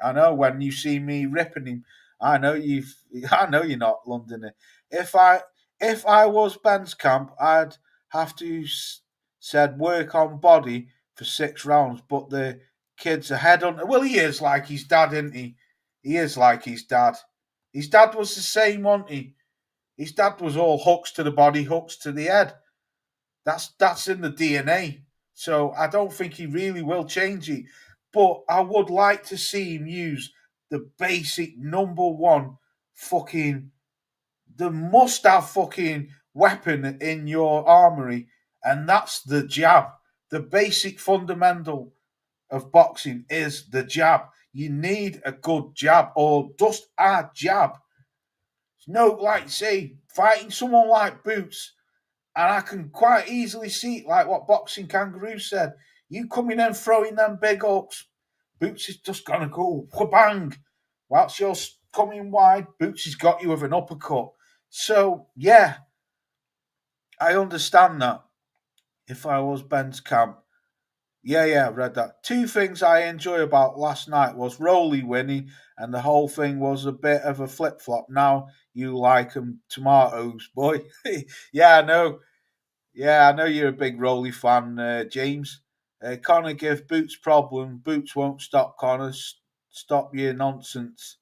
I know when you see me ripping him. I know you're not, Londoner. If I was Ben's camp, I'd have to said work on body for 6 rounds. But the kid's a headhunter. Well, he is like his dad, isn't he? He is like his dad. His dad was the same, wasn't he? His dad was all hooks to the body, hooks to the head. That's in the DNA. So I don't think he really will change it. But I would like to see him use the basic number one fucking... the must-have fucking weapon in your armory, and that's the jab. The basic fundamental of boxing is the jab. You need a good jab, or just a jab. No, like say, fighting someone like Boots, and I can quite easily see, like what Boxing Kangaroo said, You coming and throwing them big ups. Boots is just going to go wha-bang. Whilst you're coming wide, Boots has got you with an uppercut. So, yeah, I understand that. If I was Ben's camp. Yeah, I read that. Two things I enjoy about last night was Rowley winning, and the whole thing was a bit of a flip flop. Now you like 'em tomatoes, boy. Yeah, I know. Yeah, I know you're a big Rowley fan, James. Connor give Boots problem. Boots won't stop Connor. Stop your nonsense.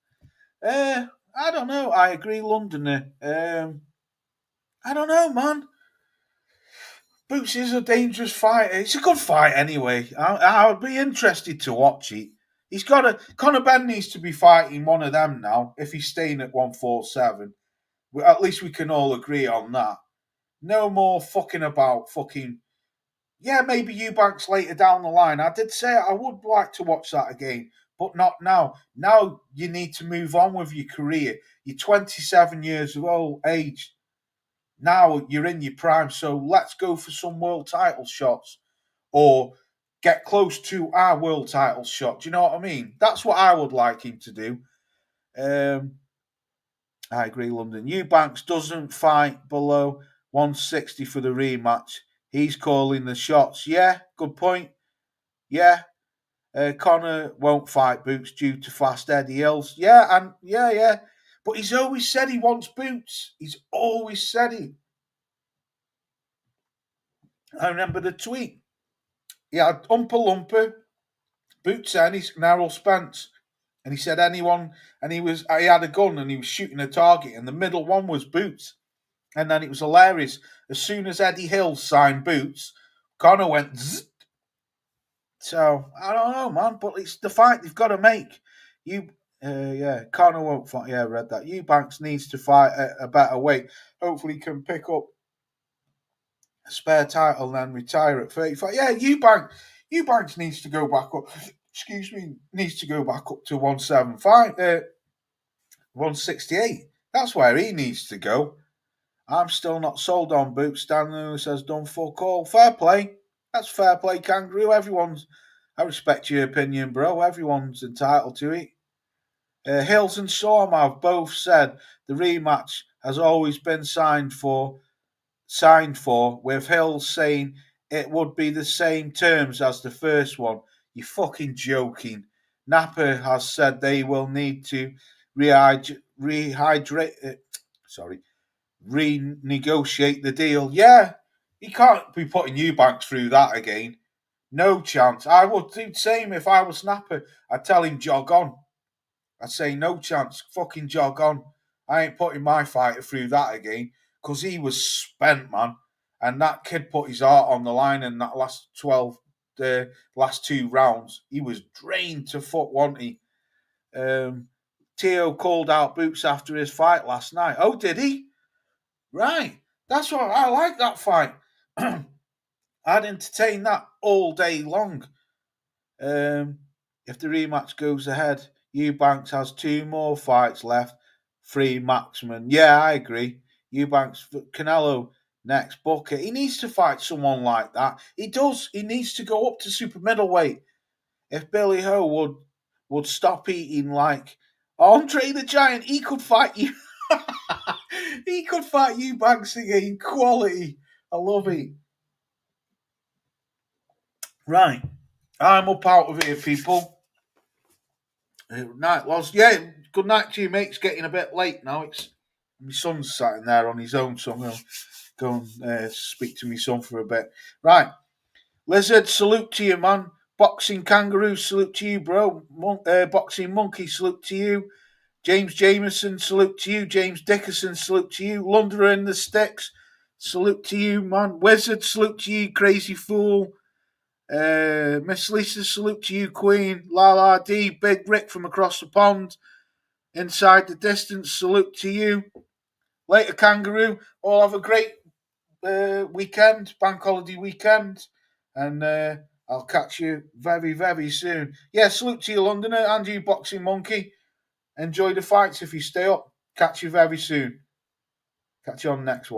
I don't know. I agree, Londoner. I don't know, man. Boots is a dangerous fighter. It's a good fight anyway. I would be interested to watch it. He's got a Conor Benn needs to be fighting one of them now if he's staying at 147. At least we can all agree on that. No more fucking about fucking. Yeah, maybe Eubanks later down the line. I did say I would like to watch that again, but not now. Now you need to move on with your career. You're 27 years of old age. Now you're in your prime, so let's go for some world title shots or get close to our world title shot. Do you know what I mean? That's what I would like him to do. I agree, London. Eubanks doesn't fight below 160 for the rematch. He's calling the shots. Yeah, good point. Yeah. Connor won't fight Boots due to fast Eddie Hills. Yeah. But he's always said he wants Boots. He's always said it. I remember the tweet. He had Umpa Lumpa, Boots Ennis, and Errol Spence. And he said anyone, and he had a gun and he was shooting a target, and the middle one was Boots. And then it was hilarious. As soon as Eddie Hills signed Boots, Connor went zzz. So, I don't know, man, but it's the fight they've got to make. Connor won't fight. Yeah, I read that. Eubanks needs to fight at a better weight. Hopefully, he can pick up a spare title and then retire at 35. Yeah, Eubanks needs to go back up. Needs to go back up to 175, 168. That's where he needs to go. I'm still not sold on Boots. Stan Lewis has done fuck all. Fair play. That's fair play, Kangaroo. I respect your opinion, bro. Everyone's entitled to it. Hills and Storm have both said the rematch has always been signed for, with Hills saying it would be the same terms as the first one. You're fucking joking. Napa has said they will need to renegotiate the deal. Yeah, he can't be putting Eubanks through that again. No chance. I would do the same if I was Napa. I'd tell him jog on. I'd say no chance. Fucking jog on. I ain't putting my fighter through that again because he was spent, man. And that kid put his heart on the line in that last 12, the last 2 rounds. He was drained to fuck, wasn't he? Teo called out Boots after his fight last night. Oh, did he? Right. That's what I like that fight. I'd entertain that all day long. If the rematch goes ahead, Eubanks has 2 more fights left, 3 maximum. Yeah, I agree. Eubanks, Canelo next, Booker. He needs to fight someone like that. He does. He needs to go up to super middleweight. If Billy Ho would stop eating like Andre the Giant, he could fight you. He could fight Eubanks again. Quality. I love it. Right. I'm up out of here, people. Night was. Yeah, good night to you, mate. It's getting a bit late now. My son's sat in there on his own, so I'm going to go and speak to my son for a bit. Right. Lizard, salute to you, man. Boxing Kangaroo, salute to you, bro. Boxing Monkey, salute to you. James Jameson, salute to you. James Dickerson, salute to you. Londoner in the Sticks, salute to you, man. Wizard, salute to you. Crazy Fool. Miss Lisa, salute to you, Queen. Lala D, Big Rick from across the pond. Inside the Distance, salute to you. Later, Kangaroo. All have a great weekend, bank holiday weekend. And I'll catch you very, very soon. Yeah, salute to you, Londoner, and you, Boxing Monkey. Enjoy the fights if you stay up. Catch you very soon. Catch you on the next one.